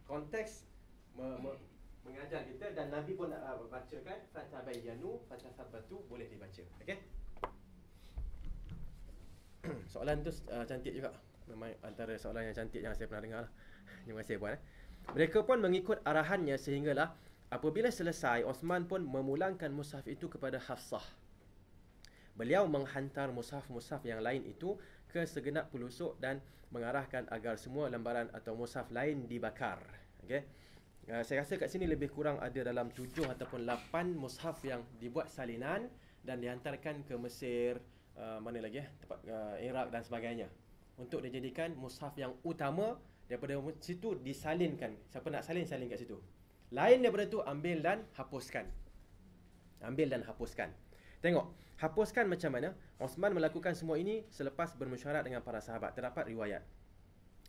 Konteks mengajar kita, dan Nabi pun bacakan fatabayyanu fatathabbatu, boleh dibaca. Okey. Soalan tu cantik juga. Memang antara soalan yang cantik yang saya pernah dengar lah. Terima kasih puan. Mereka pun mengikut arahannya sehinggalah apabila selesai, Osman pun memulangkan mushaf itu kepada Hafsah. Beliau menghantar mushaf-mushaf yang lain itu ke segenap pelosok dan mengarahkan agar semua lembaran atau mushaf lain dibakar. Okey. Saya rasa kat sini lebih kurang ada dalam 7 ataupun 8 mushaf yang dibuat salinan dan dihantarkan ke Mesir, mana lagi tempat Iraq dan sebagainya, untuk dijadikan mushaf yang utama. Daripada situ disalinkan. Siapa nak salin kat situ. Lain daripada tu ambil dan hapuskan. Tengok, hapuskan macam mana? Osman melakukan semua ini selepas bermesyuarat dengan para sahabat. Terdapat riwayat.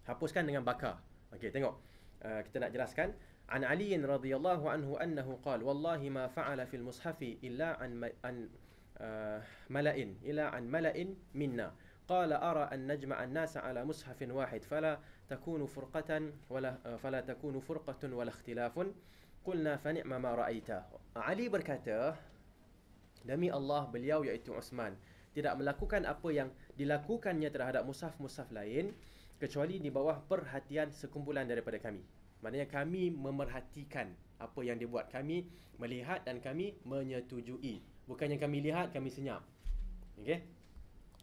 Hapuskan dengan bakar. Okey, tengok. Kita nak jelaskan. An Ali radhiyallahu anhu annahu qala wallahi ma fa'ala fil mushafi illa an mala'in minna. قال أرى أن نجمع الناس على مصحف واحد فلا تكون فرقة ولا اختلاف Qulna fa ni'ma ma ra'aita. Ali berkata, demi Allah, beliau iaitu Uthman tidak melakukan apa yang dilakukannya terhadap mushaf-mushaf lain kecuali di bawah perhatian sekumpulan daripada kami. Maknanya kami memerhatikan apa yang dia buat. Kami melihat dan kami menyetujui. Bukannya kami lihat, kami senyap. Okey?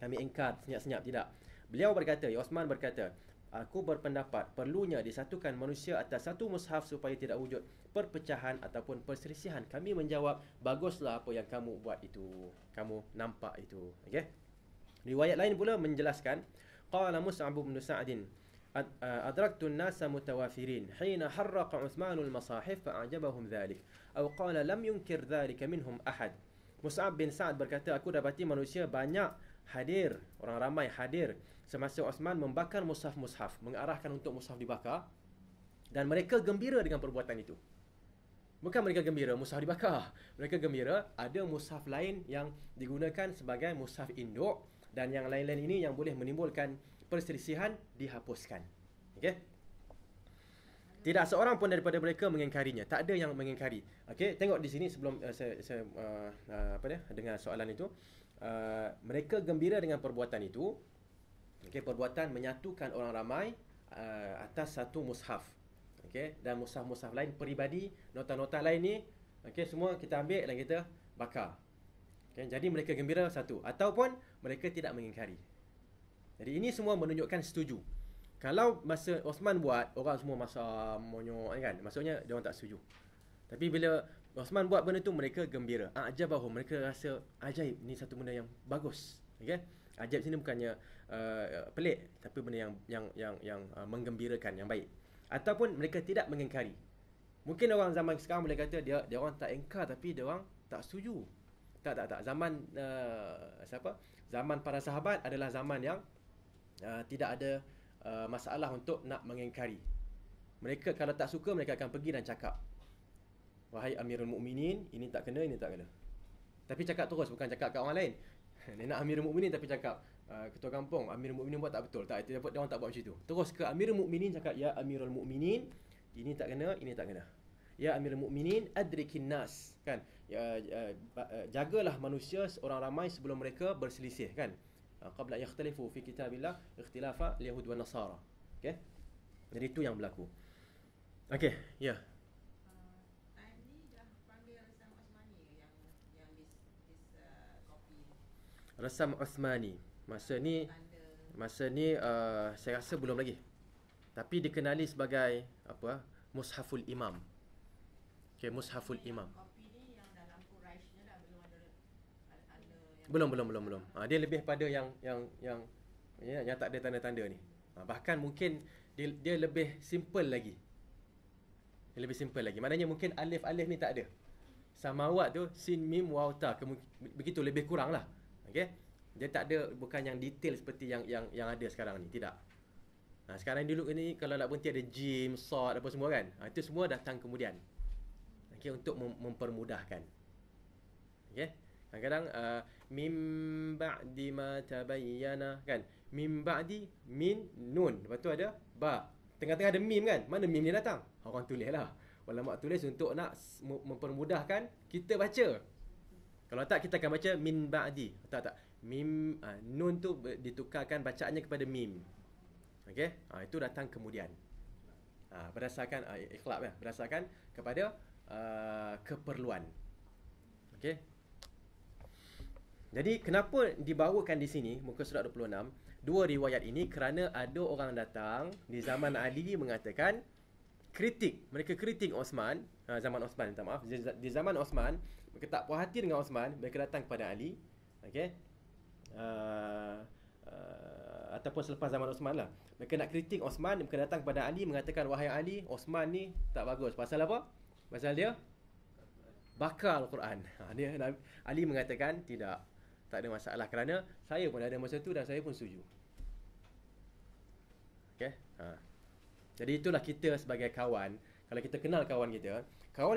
Kami engkar, senyap-senyap, tidak. Beliau berkata, Uthman berkata, aku berpendapat perlunya disatukan manusia atas satu mushaf supaya tidak wujud perpecahan ataupun perselisihan. Kami menjawab, baguslah apa yang kamu buat itu. Kamu nampak itu. Okey? Riwayat lain pula menjelaskan, qala Mus'ab bin Sa'd, adraktu an-nasa mutawafirin hina harraqa Uthmanul masahif fa'ajabahum dhalik. Atau qala lam yunkir dhalika minhum ahad. Mus'ab bin Sa'd berkata, aku dapati manusia banyak hadir, orang ramai hadir semasa Uthman membakar mushaf-mushaf, mengarahkan untuk mushaf dibakar, dan mereka gembira dengan perbuatan itu. Bukan mereka gembira mushaf dibakar, mereka gembira ada mushaf lain yang digunakan sebagai mushaf induk, dan yang lain-lain ini yang boleh menimbulkan perselisihan dihapuskan. Okey? Tidak seorang pun daripada mereka mengingkarinya. Tak ada yang mengingkari. Okey, tengok di sini sebelum saya dengar soalan itu. Mereka gembira dengan perbuatan itu. Okey, perbuatan menyatukan orang ramai atas satu mushaf. Okey, dan mushaf-mushaf lain peribadi, nota-nota lain ni, okey, semua kita ambil dan kita bakar. Okey, jadi mereka gembira satu ataupun mereka tidak mengingkari. Jadi ini semua menunjukkan setuju. Kalau masa Uthman buat, orang semua masam, monyok kan, maksudnya dia orang tak setuju. Tapi bila Uthman buat benda tu, mereka gembira. Ajabahum, mereka rasa ajaib, ni satu benda yang bagus. Okey? Ajaib sini bukannya pelik, tapi benda yang menggembirakan, yang baik. Ataupun mereka tidak mengingkari. Mungkin orang zaman sekarang boleh kata dia orang tak ingkar, tapi dia orang tak setuju. Tak. Zaman zaman para sahabat adalah zaman yang tidak ada masalah untuk nak mengingkari. Mereka kalau tak suka, mereka akan pergi dan cakap, wahai Amirul Mukminin, ini tak kena, ini tak kena. Tapi cakap terus, bukan cakap kat orang lain. Dia nak Amirul Mukminin tapi cakap, ketua kampung, Amirul Mukminin buat tak betul. Tak, dia orang tak buat macam itu. Terus ke Amirul Mukminin cakap, ya Amirul Mukminin, ini tak kena, ini tak kena. Ya Amirul Mukminin, adrikin nas, kan? Jagalah manusia orang ramai sebelum mereka berselisih, kan? Qabla yakhtalifu fi kitabillah ikhtilafa al-yahud wa nasara. Okey? Jadi itu yang berlaku. Okey, ya. Time ni dah panggil Rasam Osmani yang copy Rasam Osmani. Masa ni saya rasa belum lagi. Tapi dikenali sebagai apa? Mushaful Imam. Okey, Mushaful Imam. Kopi ni yang dalam Quraish-nya dah belum ada Belum. Dia lebih pada yang tak ada tanda-tanda ni. Bahkan mungkin dia lebih simple lagi. Dia lebih simple lagi. Maknanya mungkin alif-alif ni tak ada. Samawat tu sin mim waw ta, begitu lebih kurang lah. Okey. Dia tak ada, bukan yang detail seperti yang ada sekarang ni, tidak. Sekarang dulu ni kalau nak berhenti ada jim, sad apa semua kan. Itu semua datang kemudian. Okey, untuk mempermudahkan. Okey. Kadang-kadang mim ba'di ma tabayyana, kan? Mim ba'di min nun. Lepas tu ada ba. Tengah-tengah ada mim kan? Mana mim ni datang? Orang tulis lah. Ulama tulis untuk nak mempermudahkan kita baca. Kalau tak, kita akan baca min ba'di. Tak. Mim, nun tu ditukarkan bacaannya kepada mim. Okey? Itu datang kemudian. Berdasarkan ikhlab ya, berdasarkan kepada keperluan. Okey? Jadi kenapa dibawakan di sini muka surat 26 dua riwayat ini? Kerana ada orang datang di zaman Ali mengatakan kritik, mereka kritik Osman, zaman Osman, minta maaf, di zaman Osman mereka tak puas hati dengan Osman, mereka datang kepada Ali. Okey, ataupun selepas zaman Osman lah, mereka nak kritik Osman, mereka datang kepada Ali mengatakan, wahai Ali, Osman ni tak bagus. Pasal apa? Pasal dia bakar Al-Quran. Ali mengatakan tidak, tak ada masalah, kerana saya pun ada masa tu dan saya pun setuju. Okey. Jadi itulah kita sebagai kawan. Kalau kita kenal kawan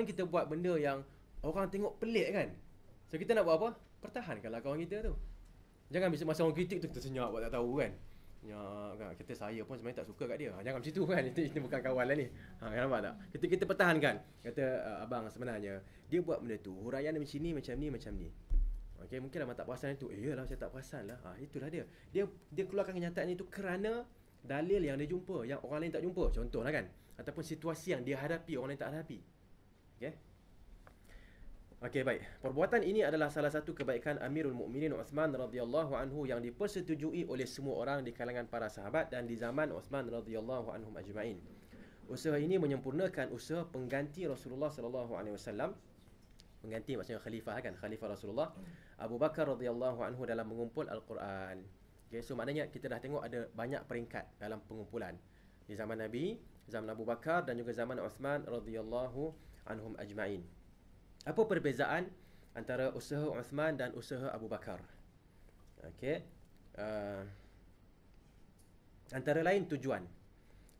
kita buat benda yang orang tengok pelik kan. So kita nak buat apa? Pertahankanlah kawan kita tu. Jangan masa orang kritik tu kita senyap buat tak tahu kan. Ya, kata saya pun sebenarnya tak suka kat dia. Jangan macam tu kan. Itu bukan kawan lah ni. Nampak tak? Kita pertahankan. Kata abang sebenarnya dia buat benda tu huraian macam ni, macam ni, macam ni. Okey, mungkin abang tak perasan itu. Iyalah saya tak perasan lah. Itulah dia. Dia keluarkan kenyataan itu kerana dalil yang dia jumpa yang orang lain tak jumpa. Contohlah kan. Ataupun situasi yang dia hadapi orang lain tak hadapi. Okey. Okey, baik. Perbuatan ini adalah salah satu kebaikan Amirul Mukminin Uthman radhiyallahu anhu yang dipersetujui oleh semua orang di kalangan para sahabat dan di zaman Uthman radhiyallahu anhum ajma'in. Usaha ini menyempurnakan usaha pengganti Rasulullah sallallahu alaihi wasallam. Pengganti maksudnya khalifah kan, khalifah Rasulullah Abu Bakar radhiyallahu anhu dalam mengumpul Al-Quran. Okay, so maknanya kita dah tengok ada banyak peringkat dalam pengumpulan di zaman Nabi, zaman Abu Bakar dan juga zaman Uthman radhiyallahu anhum ajma'in. Apa perbezaan antara usaha Uthman dan usaha Abu Bakar? Okey. Antara lain tujuan.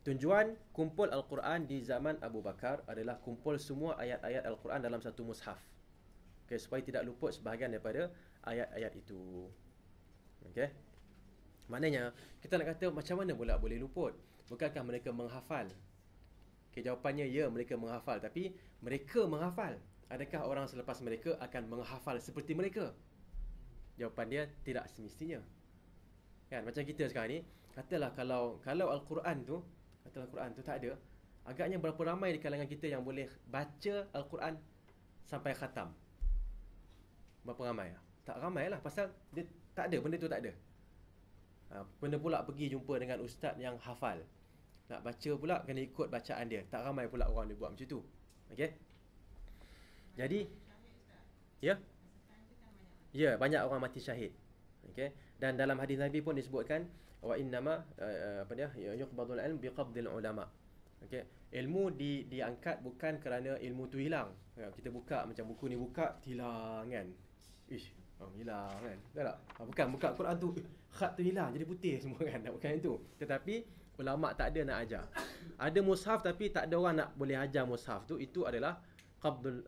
Tujuan kumpul Al-Quran di zaman Abu Bakar adalah kumpul semua ayat-ayat Al-Quran dalam satu mushaf. Okey, supaya tidak luput sebahagian daripada ayat-ayat itu. Okey. Maknanya kita nak kata macam mana pula boleh luput? Bukankah mereka menghafal? Okey, jawapannya ya, mereka menghafal, tapi mereka menghafal. Adakah orang selepas mereka akan menghafal seperti mereka? Jawapan dia tidak semestinya. Kan macam kita sekarang ni, katalah kalau Al-Quran tu tak ada, agaknya berapa ramai di kalangan kita yang boleh baca Al-Quran sampai khatam? Berapa ramai? Tak ramai lah, pasal dia tak ada, benda tu tak ada. Benda pula pergi jumpa dengan ustaz yang hafal. Nak baca pula kena ikut bacaan dia. Tak ramai pula orang dia buat macam tu. Okey. Jadi ya. Ya, banyak orang mati syahid. Okey. Dan dalam hadis Nabi pun disebutkan wa innama yuqbadul ilm biqabdil ulama. Okey. Ilmu diangkat bukan kerana ilmu tu hilang. Kita buka macam buku ni buka hilang kan. Hilang kan. Tak? Bukan buka Quran tu khat tu hilang jadi putih semua kan. Bukan itu. Tetapi ulama tak ada nak ajar. Ada mushaf tapi tak ada orang nak boleh ajar mushaf tu. Itu adalah qabdul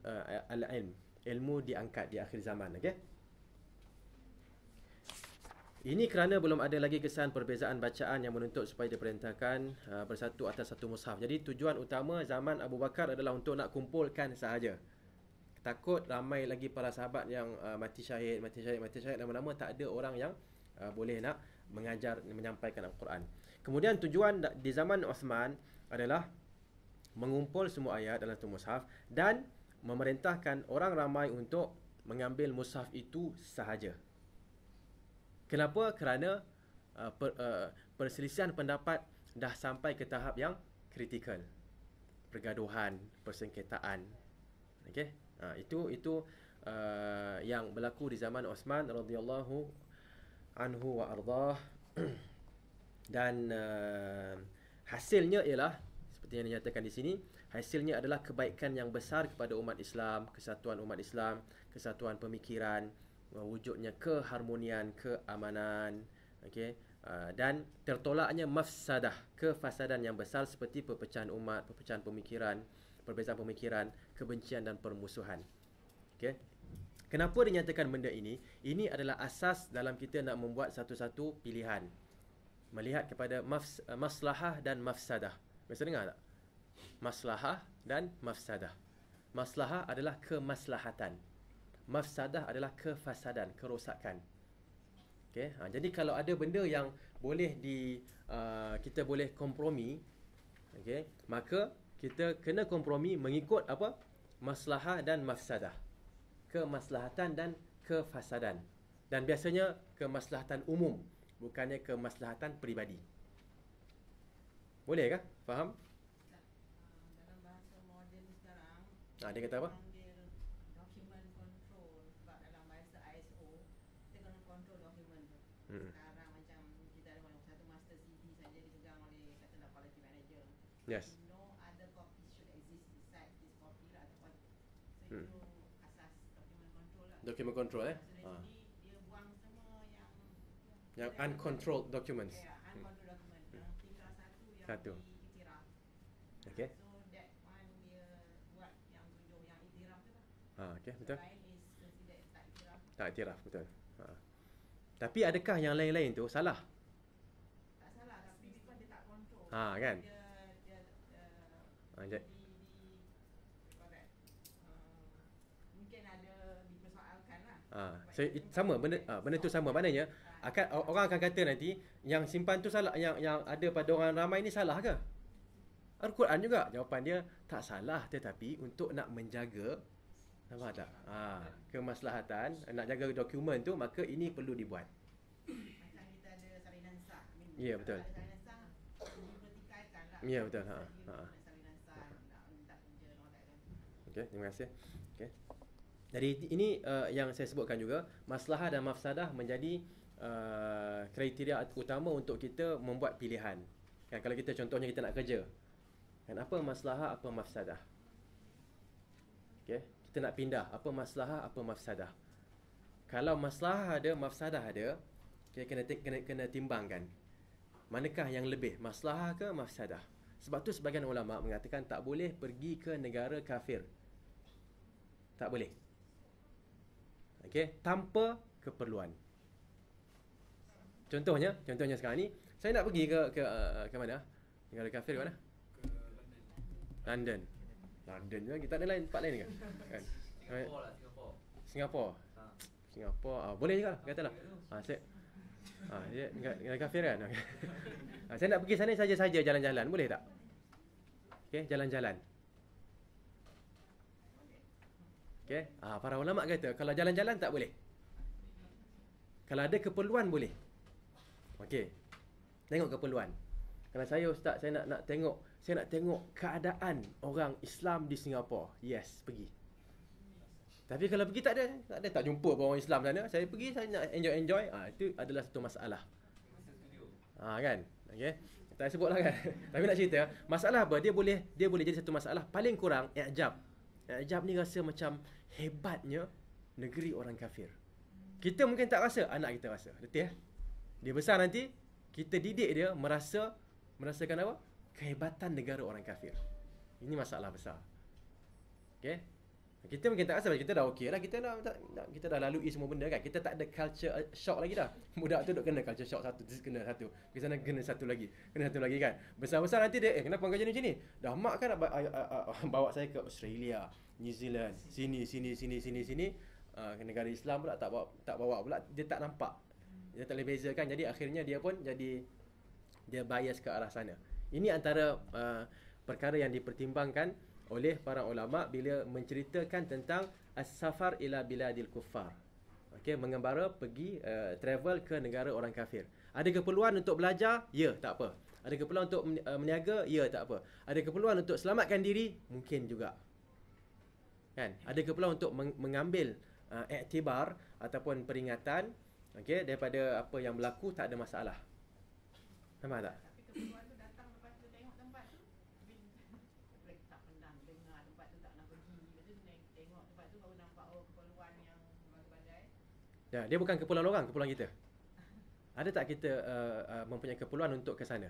al-ilm. Ilmu diangkat di akhir zaman. Okey. Ini kerana belum ada lagi kesan perbezaan bacaan yang menuntut supaya diperintahkan bersatu atas satu mushaf. Jadi tujuan utama zaman Abu Bakar adalah untuk nak kumpulkan sahaja. Takut ramai lagi para sahabat yang mati syahid. Lama-lama tak ada orang yang boleh nak mengajar, menyampaikan Al-Quran. Kemudian tujuan di zaman Uthman adalah mengumpul semua ayat dalam satu mushaf dan memerintahkan orang ramai untuk mengambil mushaf itu sahaja. Kenapa? Kerana perselisihan pendapat dah sampai ke tahap yang kritikal. Pergaduhan, persengketaan. Okey? Itu yang berlaku di zaman Uthman radhiyallahu anhu wa ardah. Dan hasilnya ialah seperti yang dinyatakan di sini, hasilnya adalah kebaikan yang besar kepada umat Islam, kesatuan umat Islam, kesatuan pemikiran, wujudnya keharmonian, keamanan, okey, dan tertolaknya mafsadah, kefasadan yang besar seperti perpecahan umat, perpecahan pemikiran, perbezaan pemikiran, kebencian dan permusuhan. Okey. Kenapa dinyatakan benda ini? Ini adalah asas dalam kita nak membuat satu-satu pilihan. Melihat kepada maslahah dan mafsadah. Biasa dengar tak? Maslahah dan mafsadah. Maslahah adalah kemaslahatan. Mafsadah adalah kefasadan, kerosakan. Okey, jadi kalau ada benda yang boleh kita boleh kompromi, okey, maka kita kena kompromi mengikut apa? Maslahah dan mafsadah. Kemaslahatan dan kefasadan. Dan biasanya kemaslahatan umum, bukannya kemaslahatan peribadi. Boleh kah? Faham? Dalam bahasa moden sekarang, Dia kata apa? panggil document control. Sebab dalam bahasa ISO, kita kena control dokumen tu. Sekarang macam kita ada satu master CD saja dipegang oleh katalah quality manager. Yes. No other copy should exist besides this copy lah ataupun so itu asas document control lah. Document control So dari sini dia buang semua yang uncontrolled documents. uncontrolled document. Yang tinggal satu Satu. yang diiktiraf. Okey. So that one dia buat yang tunjuk yang iktiraf tu lah. Okey, betul. Lain is considered tak iktiraf. Tak iktiraf, betul. Tapi adakah yang lain-lain tu salah? Tak Kan. dia Ha, ja- ibarat, mungkin ada dipersoalkan lah. so sama benda tu sama, maknanya orang akan kata nanti yang simpan tu salah, yang ada pada orang ramai ni salah ke? Al-Quran juga jawapan dia tak salah, tetapi untuk nak menjaga, nampak tak? Kemaslahatan, nak jaga dokumen tu, maka ini perlu dibuat. Macam kita ada salinan sah. Ya, betul. Kalau ada salinan sah, dipertikaikan lah. Ya, betul. Salinan sah, nak minta kerja, all that kan. Okey, terima kasih. Okey. Jadi ini yang saya sebutkan juga, maslahah dan mafsadah menjadi kriteria utama untuk kita membuat pilihan. Kan, kalau kita contohnya kita nak kerja, kan, apa maslahah, apa mafsadah? Okey, kita nak pindah, apa maslahah, apa mafsadah? Kalau maslahah ada, mafsadah ada, okay, kena timbangkan. Manakah yang lebih, maslahah ke mafsadah? Sebab tu sebagian ulama mengatakan tak boleh pergi ke negara kafir. Tak boleh. Okey, tanpa keperluan. Contohnya sekarang ni saya nak pergi ke mana? Negara kafir ke mana? London. London je, kita ada lain tempat lain ke? Kan? Singapura. Singapura. Boleh juga lah, katalah. Saya dia negara kafir kan. Saya nak pergi sana saja-saja jalan-jalan, boleh tak? Okey, jalan-jalan. Okey, para ulama kata kalau jalan-jalan tak boleh. Kalau ada keperluan boleh. Okey. Tengok keperluan. Kalau saya ustaz, saya nak tengok keadaan orang Islam di Singapura. Yes, pergi. Tapi kalau pergi tak jumpa pun orang Islam sana, saya pergi, saya nak enjoy. Itu adalah satu masalah. Kan? Okey. Tak sebutlah kan. Tapi nak cerita, masalah apa? Dia boleh jadi satu masalah. Paling kurang i'jab. I'jab ni rasa macam hebatnya negeri orang kafir. Kita mungkin tak rasa, anak kita rasa. Betul ya? Dia besar nanti, kita didik dia merasakan apa? Kehebatan negara orang kafir. Ini masalah besar. Okey? Kita mungkin tak rasa, kita dah okey lah, kita dah lalui semua benda kan. Kita tak ada culture shock lagi dah. Budak tu duk kena culture shock satu, kena satu. Ke sana kena satu lagi kan. Besar-besar nanti dia, kenapa orang kerja ni macam ni? Dah mak kan bawa saya ke Australia, New Zealand, sini. Negara Islam pula tak bawa pula, dia tak nampak. Dia tak boleh bezakan. Jadi akhirnya dia pun jadi dia bias ke arah sana. Ini antara perkara yang dipertimbangkan oleh para ulama bila menceritakan tentang as-safar ila biladil kuffar. Okey, mengembara pergi travel ke negara orang kafir. Ada keperluan untuk belajar? Ya, tak apa. Ada keperluan untuk meniaga? Ya, tak apa. Ada keperluan untuk selamatkan diri? Mungkin juga. Kan? Ada keperluan untuk mengambil iktibar ataupun peringatan, okey, daripada apa yang berlaku, tak ada masalah. Nampak tak? Tapi keperluan tu datang lepas tu tengok tempat tu, tak pernah dengar tempat tu, tak nak pergi. Lepas tu tengok tempat tu baru nampak keperluan yang berbagai-bagai. Ya, dia bukan keperluan orang, keperluan kita. Ada tak kita mempunyai keperluan untuk ke sana?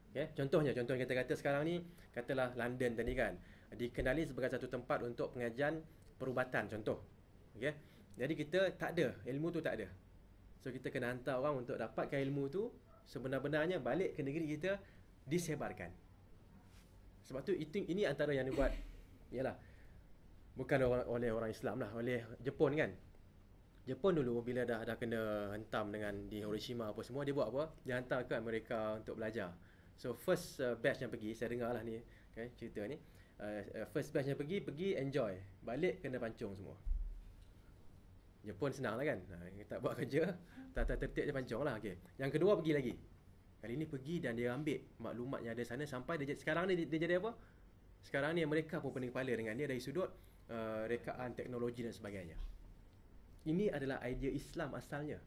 Okay? Contohnya kita kata sekarang ni, katalah London tadi kan, dikenali sebagai satu tempat untuk pengajian perubatan, contoh. Okay? Jadi kita tak ada, ilmu tu tak ada. So kita kena hantar orang untuk dapatkan ilmu tu, sebenar-benarnya balik ke negeri kita, disebarkan. Sebab tu ini antara yang dibuat, ialah bukan oleh orang Islam lah, oleh Jepun kan. Jepun dulu bila dah kena hentam dengan di Hiroshima apa semua, dia buat apa? Dia hantar ke Amerika untuk belajar. So first batch yang pergi, saya dengar lah ni, okay, cerita ni. First batch yang pergi enjoy, balik kena pancung semua. Jepun senang lah kan, tak buat kerja, tata tertib je pancung lah. Okay. Yang kedua pergi lagi. Kali ni pergi dan dia ambil maklumat yang ada sana, sampai sekarang ni dia jadi apa? Sekarang ni mereka pun pening kepala dengan dia dari sudut rekaan teknologi dan sebagainya. Ini adalah idea Islam asalnya.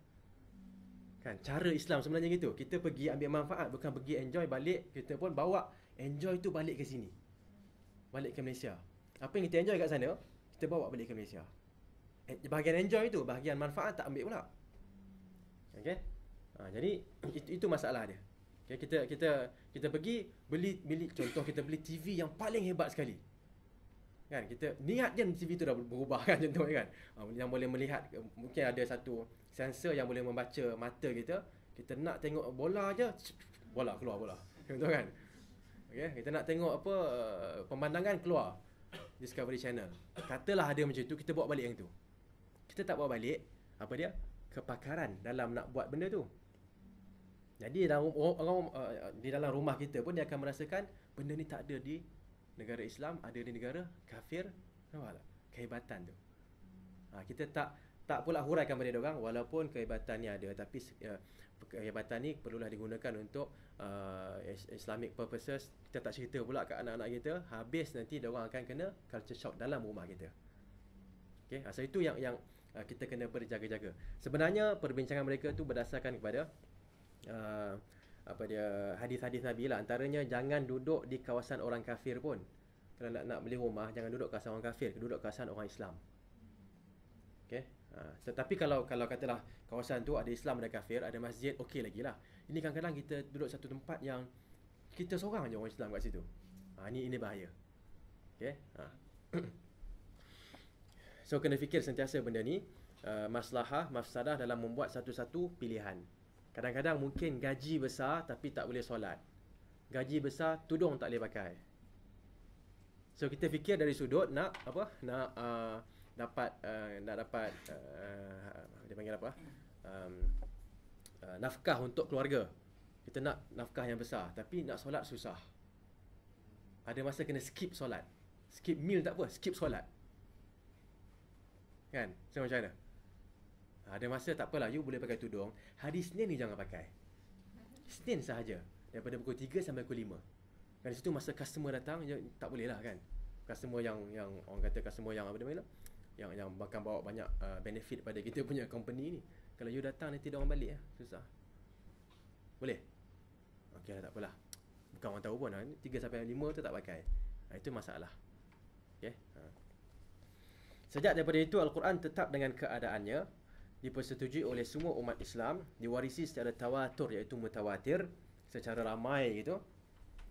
Kan, cara Islam sebenarnya gitu. Kita pergi ambil manfaat, bukan pergi enjoy, balik kita pun bawa enjoy tu balik ke sini. Balik ke Malaysia. Apa yang kita enjoy kat sana, kita bawa balik ke Malaysia. Bahagian enjoy tu, bahagian manfaat tak ambil pula. Okey? Jadi itu masalah dia. Okay, kita pergi beli contoh, kita beli TV yang paling hebat sekali. Kan, kita niat je TV tu dah berubah kan, contohnya kan. Yang boleh melihat, mungkin ada satu sensor yang boleh membaca mata kita. Kita nak tengok bola je, bola keluar bola. Betul kan? Okey, kita nak tengok apa pemandangan keluar Discovery Channel. Katalah ada macam tu, kita bawa balik yang tu. Kita tak bawa balik apa dia? Kepakaran dalam nak buat benda tu. Jadi di dalam rumah kita pun dia akan merasakan benda ni tak ada di negara Islam, ada di negara kafir. Nampak tak? Kehebatan tu. Kita tak pula huraikan pada dia orang walaupun kehebatan ni ada, tapi kehebatan ni perlulah digunakan untuk Islamic purposes. Kita tak cerita pula kat anak-anak kita, habis nanti dia orang akan kena culture shock dalam rumah kita. Okey, asal itu yang kita kena berjaga-jaga. Sebenarnya perbincangan mereka tu berdasarkan kepada hadis-hadis Nabi lah. Antaranya jangan duduk di kawasan orang kafir pun. Kalau nak beli rumah, jangan duduk kawasan orang kafir, duduk kawasan orang Islam. Okey. Tetapi kalau katalah kawasan tu ada Islam, ada kafir, ada masjid, okey lagi lah. Ini kadang-kadang kita duduk satu tempat yang kita seorang je orang Islam kat situ. Ini bahaya. Okey. So kena fikir sentiasa benda ni, maslahah, mafsadah dalam membuat satu-satu pilihan. Kadang-kadang mungkin gaji besar tapi tak boleh solat. Gaji besar, tudung tak boleh pakai. So kita fikir dari sudut nak dapat dia panggil apa? Nafkah untuk keluarga. Kita nak nafkah yang besar tapi nak solat susah. Ada masa kena skip solat. Skip meal tak apa, skip solat. Kan? So macam mana? Ada masa tak apalah, you boleh pakai tudung. Hari Isnin ni jangan pakai. Isnin sahaja. Daripada pukul 3 sampai pukul 5. Kan di situ masa customer datang, tak boleh lah kan. Customer yang orang kata customer yang apa dia panggil, yang bahkan bawa banyak benefit pada kita punya company ni. Kalau you datang nanti dia orang balik susah. Boleh? Okey lah, tak apalah. Bukan orang tahu pun 3 sampai 5 tu tak pakai. Itu masalah. Okey. Sejak daripada itu Al-Quran tetap dengan keadaannya, dipersetujui oleh semua umat Islam, diwarisi secara tawatur iaitu mutawatir, secara ramai gitu,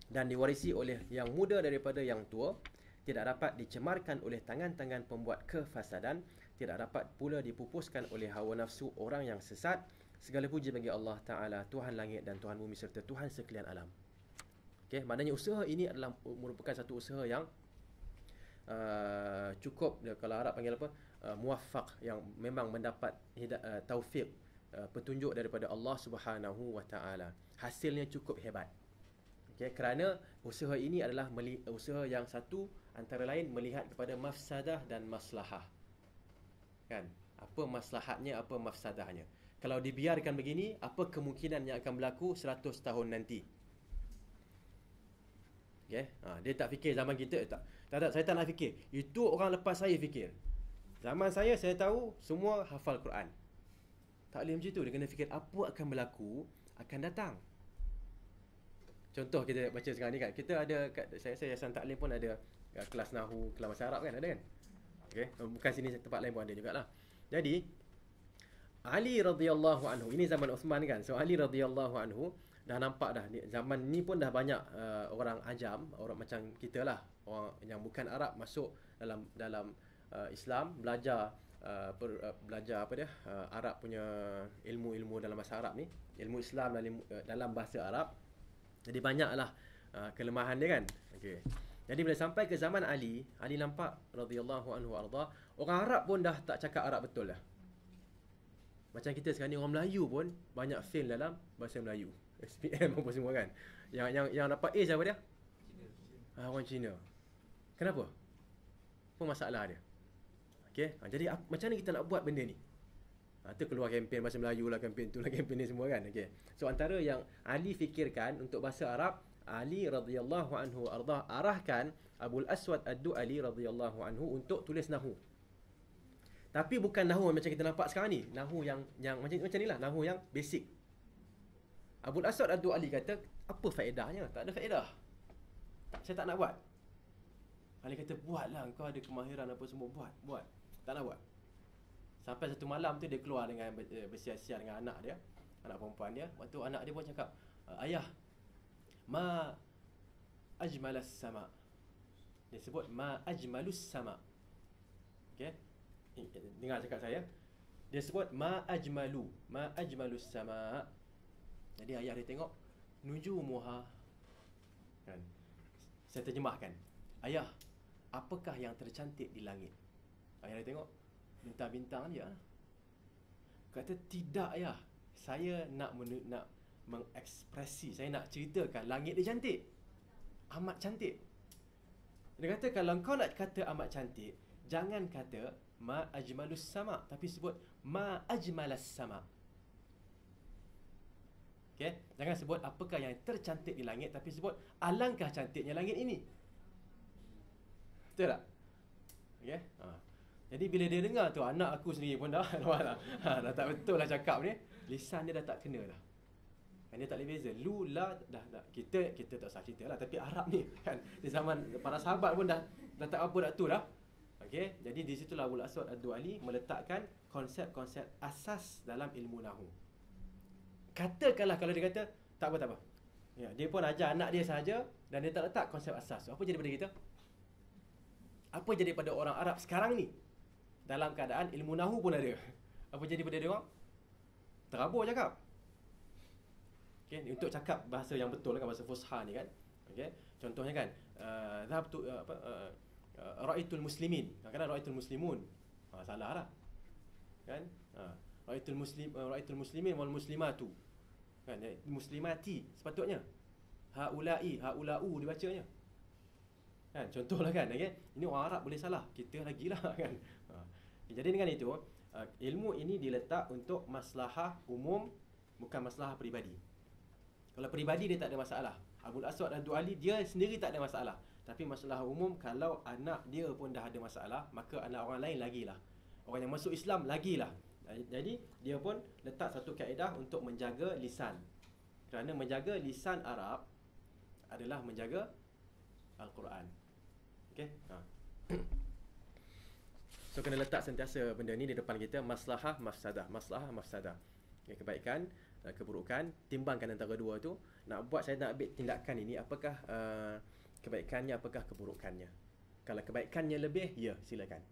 dan diwarisi oleh yang muda daripada yang tua, tidak dapat dicemarkan oleh tangan-tangan pembuat kefasadan, tidak dapat pula dipupuskan oleh hawa nafsu orang yang sesat. Segala puji bagi Allah Ta'ala, Tuhan langit dan Tuhan bumi serta Tuhan sekalian alam. Okey, maknanya usaha ini adalah merupakan satu usaha yang cukup, kalau Arab panggil apa, muwaffaq, yang memang mendapat taufik, petunjuk daripada Allah Subhanahu wa Ta'ala. Hasilnya cukup hebat. Okay, kerana usaha ini adalah usaha yang satu antara lain melihat kepada mafsadah dan maslahah. Kan? Apa maslahatnya, apa mafsadahnya. Kalau dibiarkan begini, apa kemungkinan yang akan berlaku 100 tahun nanti? Okay? Dia tak fikir zaman kita, tak, saya tak nak fikir. Itu orang lepas saya fikir. Zaman saya tahu semua hafal Quran. Tak boleh macam tu. Dia kena fikir apa akan berlaku, akan datang. Contoh kita baca sekarang ni kan, kita ada saya Yayasan Taklim pun ada kelas Nahu, kelas Bahasa Arab kan, ada kan? Okey, bukan sini, tempat lain pun ada jugalah. Jadi Ali radhiyallahu anhu, ini zaman Uthman kan. So Ali radhiyallahu anhu dah nampak dah zaman ni pun dah banyak orang ajam, orang macam kita lah, orang yang bukan Arab masuk dalam Islam, belajar apa dia, Arab punya ilmu-ilmu dalam bahasa Arab ni, ilmu Islam dalam bahasa Arab. Jadi banyaklah kelemahan dia kan. Okey. Jadi bila sampai ke zaman Ali nampak radhiyallahu anhu arda, orang Arab pun dah tak cakap Arab betul dah. Macam kita sekarang ni, orang Melayu pun banyak fail dalam bahasa Melayu. SPM apa semua kan. Yang dapat A siapa dia? Cina. Orang Cina. Kenapa? Apa masalah dia? Okey. Jadi macam mana kita nak buat benda ni? Itu keluar kempen bahasa Melayu lah, kempen tu lah, kempen ni semua kan. Okey. So antara yang Ali fikirkan untuk bahasa Arab, Ali radhiyallahu anhu ardah arahkan Abul Aswad Ad-Du'ali radhiyallahu anhu untuk tulis Nahu. Tapi bukan Nahu macam kita nampak sekarang ni. Nahu yang macam ni lah, Nahu yang basic. Abul Aswad Ad-Du'ali kata, apa faedahnya? Tak ada faedah. Saya tak nak buat. Ali kata, buatlah, kau ada kemahiran apa semua, buat. Tak nak buat. Sampai satu malam tu dia keluar dengan bersiar-siar dengan anak dia, anak perempuan dia. Waktu anak dia pun cakap, ayah, ma ajmalas sama. Dia sebut ma ajmalus sama. Okey? Dengar cakap saya. Dia sebut ma ajmalus sama. Jadi ayah dia tengok, nujumuha. Kan? Saya terjemahkan. Ayah, apakah yang tercantik di langit? Ayah dia tengok bintang-bintang je. Kata, tidak ayah. Saya nak mengekspresi, saya nak ceritakan langit dia cantik. Amat cantik. Dia kata, kalau kau nak kata amat cantik, jangan kata ma ajmalus sama, tapi sebut ma ajmalas sama. Okay? Jangan sebut apakah yang tercantik di langit, tapi sebut alangkah cantiknya langit ini. Betul tak? Okay? Jadi bila dia dengar tu, anak aku sendiri pun dah dah tak betul lah cakap ni. Lisan dia dah tak kena dah. Kan dia tak boleh beza. Lu, la, dah. Kita tak usah cerita lah. Tapi Arab ni kan, di zaman para sahabat pun dah tak apa dah tu dah. Okay? Jadi di situlah Abul Aswad Ad-Du'ali meletakkan konsep-konsep asas dalam ilmu nahu. Katakanlah kalau dia kata, tak apa. Ya, dia pun ajar anak dia sahaja dan dia tak letak konsep asas. So, apa jadi pada kita? Apa jadi pada orang Arab sekarang ni? Dalam keadaan ilmu nahu pun ada. Apa jadi pada dia orang? Terabur cakap. Okay, untuk cakap bahasa yang betul kan, bahasa fusha ni kan. Okay, contohnya kan, dhabtu ra'aitul muslimin. Kadang-kadang ra'aitul muslimun. Salah lah. Kan? Ra'aitul muslimin wal muslimatu. Kan, muslimati sepatutnya. Ha'ula'u dibacanya. Kan, contohlah kan, okay? Ini orang Arab boleh salah, kita lagilah kan. Jadi dengan itu, ilmu ini diletak untuk maslahah umum, bukan maslahah peribadi. Kalau peribadi dia tak ada masalah. Abul Aswad Ad-Du'ali dia sendiri tak ada masalah. Tapi masalah umum, kalau anak dia pun dah ada masalah, maka anak orang lain lagilah. Orang yang masuk Islam lagilah. Jadi dia pun letak satu kaedah untuk menjaga lisan. Kerana menjaga lisan Arab adalah menjaga Al-Quran. Okey? So kena letak sentiasa benda ni di depan kita, maslahah mafsadah, maslahah mafsadah. Okay, kebaikan, keburukan, timbangkan antara dua tu. Nak buat, saya nak ambil tindakan ini, apakah kebaikannya, apakah keburukannya. Kalau kebaikannya lebih, ya silakan.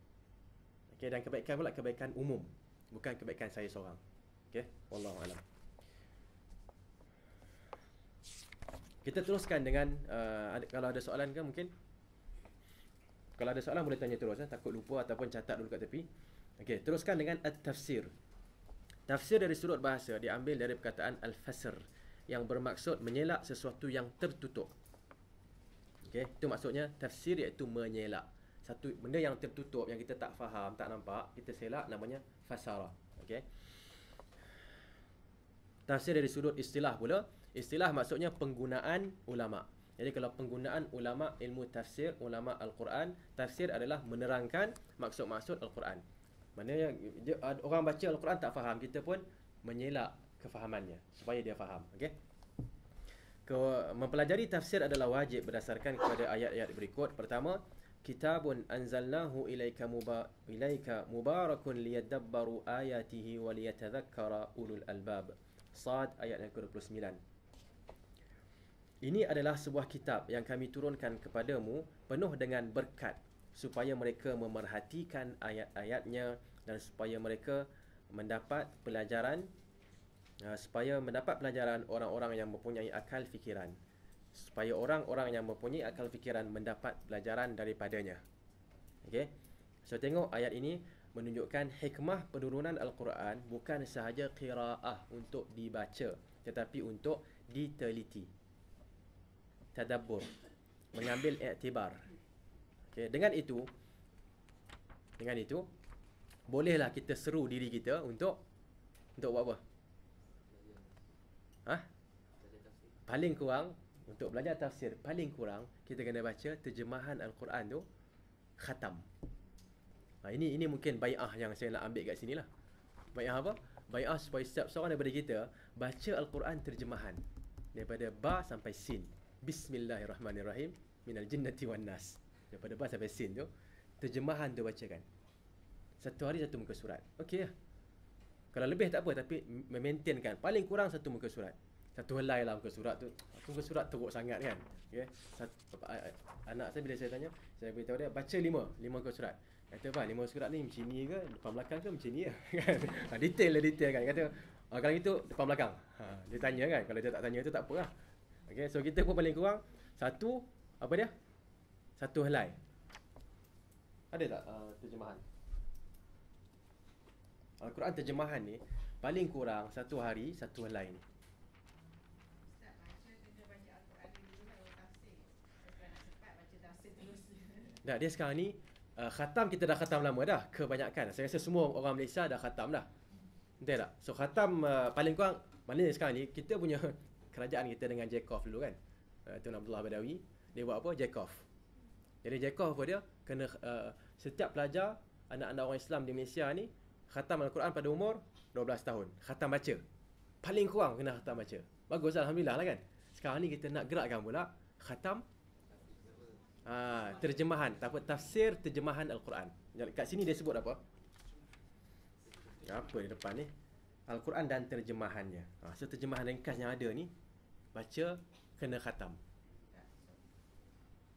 Okey, dan kebaikan pula kebaikan umum, bukan kebaikan saya seorang. Okey, wallahu alam. Kita teruskan dengan kalau ada soalan ke mungkin. Kalau ada soalan boleh tanya terus, takut lupa ataupun catat dulu kat tepi. Okey, teruskan dengan at-tafsir. Tafsir dari sudut bahasa diambil dari perkataan al-fasr yang bermaksud menyelak sesuatu yang tertutup. Okey, itu maksudnya tafsir, iaitu menyelak satu benda yang tertutup, yang kita tak faham, tak nampak, kita selak, namanya fasara. Okey. Tafsir dari sudut istilah pula, istilah maksudnya penggunaan ulama. Jadi kalau penggunaan ulama ilmu tafsir, ulama Al-Quran, tafsir adalah menerangkan maksud-maksud Al-Quran. Maknanya orang baca Al-Quran tak faham, kita pun menyelak kefahamannya supaya dia faham. Okey. Mempelajari tafsir adalah wajib berdasarkan kepada ayat-ayat berikut. Pertama, kitabun anzalnahu ilaika mubarakun liyadabbaru ayatihi wa liyatadhakkara ulul albab. Sad ayat yang ke-29. Ini adalah sebuah kitab yang kami turunkan kepadamu penuh dengan berkat, supaya mereka memerhatikan ayat-ayatnya dan supaya mereka mendapat pelajaran orang-orang yang mempunyai akal fikiran. Supaya orang-orang yang mempunyai akal fikiran mendapat pelajaran daripadanya. Okey. So tengok ayat ini menunjukkan hikmah penurunan Al-Quran bukan sahaja qiraah untuk dibaca, tetapi untuk diteliti, tadabbur, mengambil iktibar. Okay, dengan itu bolehlah kita seru diri kita untuk buat apa? Paling kurang untuk belajar tafsir, paling kurang kita kena baca terjemahan Al-Quran tu khatam. Ini mungkin bai'ah yang saya nak ambil kat sini lah. Bai'ah apa? Bai'ah supaya setiap seorang daripada kita baca Al-Quran terjemahan daripada ba sampai sin. Bismillahirrahmanirrahim minal jinnati wan nas. Daripada ba sampai sin tu terjemahan tu bacakan. Satu hari satu muka surat. Okey lah. Kalau lebih tak apa, tapi memaintainkan paling kurang satu muka surat. Satu helai lah muka surat tu. Muka surat teruk sangat kan. Okay. Anak saya bila saya tanya, saya beritahu dia baca 5 muka surat. Kata, "Bang, 5 surat ni macam ni ke? Depan belakang ke macam ni ya?" Detail kan. Kata, "Kalau itu depan belakang." Dia tanya kan. Kalau dia tak tanya tu tak apa lah. Okay, so kita pun paling kurang satu, apa dia? Satu helai. Ada tak terjemahan? Al-Quran terjemahan ni paling kurang satu hari satu helai ni. Ustaz, kena baca Al-Quran dulu baru tafsir. Kalau nak cepat baca tafsir terus. Dah, dia sekarang ni khatam kita dah khatam lama dah kebanyakan. Saya rasa semua orang Malaysia dah khatam dah. Betul tak? So khatam paling kurang, maknanya sekarang ni kita punya kerajaan kita dengan Jacob dulu kan. Tun Abdullah Badawi, dia buat apa? Jacob. Jadi Jacob apa dia? Kena setiap pelajar anak-anak orang Islam di Malaysia ni khatam Al-Quran pada umur 12 tahun. Khatam baca. Paling kurang kena khatam baca. Bagus, alhamdulillah lah kan. Sekarang ni kita nak gerakkan pula khatam terjemahan, tafsir terjemahan Al-Quran. Kat sini dia sebut apa? Apa di depan ni? Al-Quran dan terjemahannya. So terjemahan ringkas yang ada ni baca kena khatam.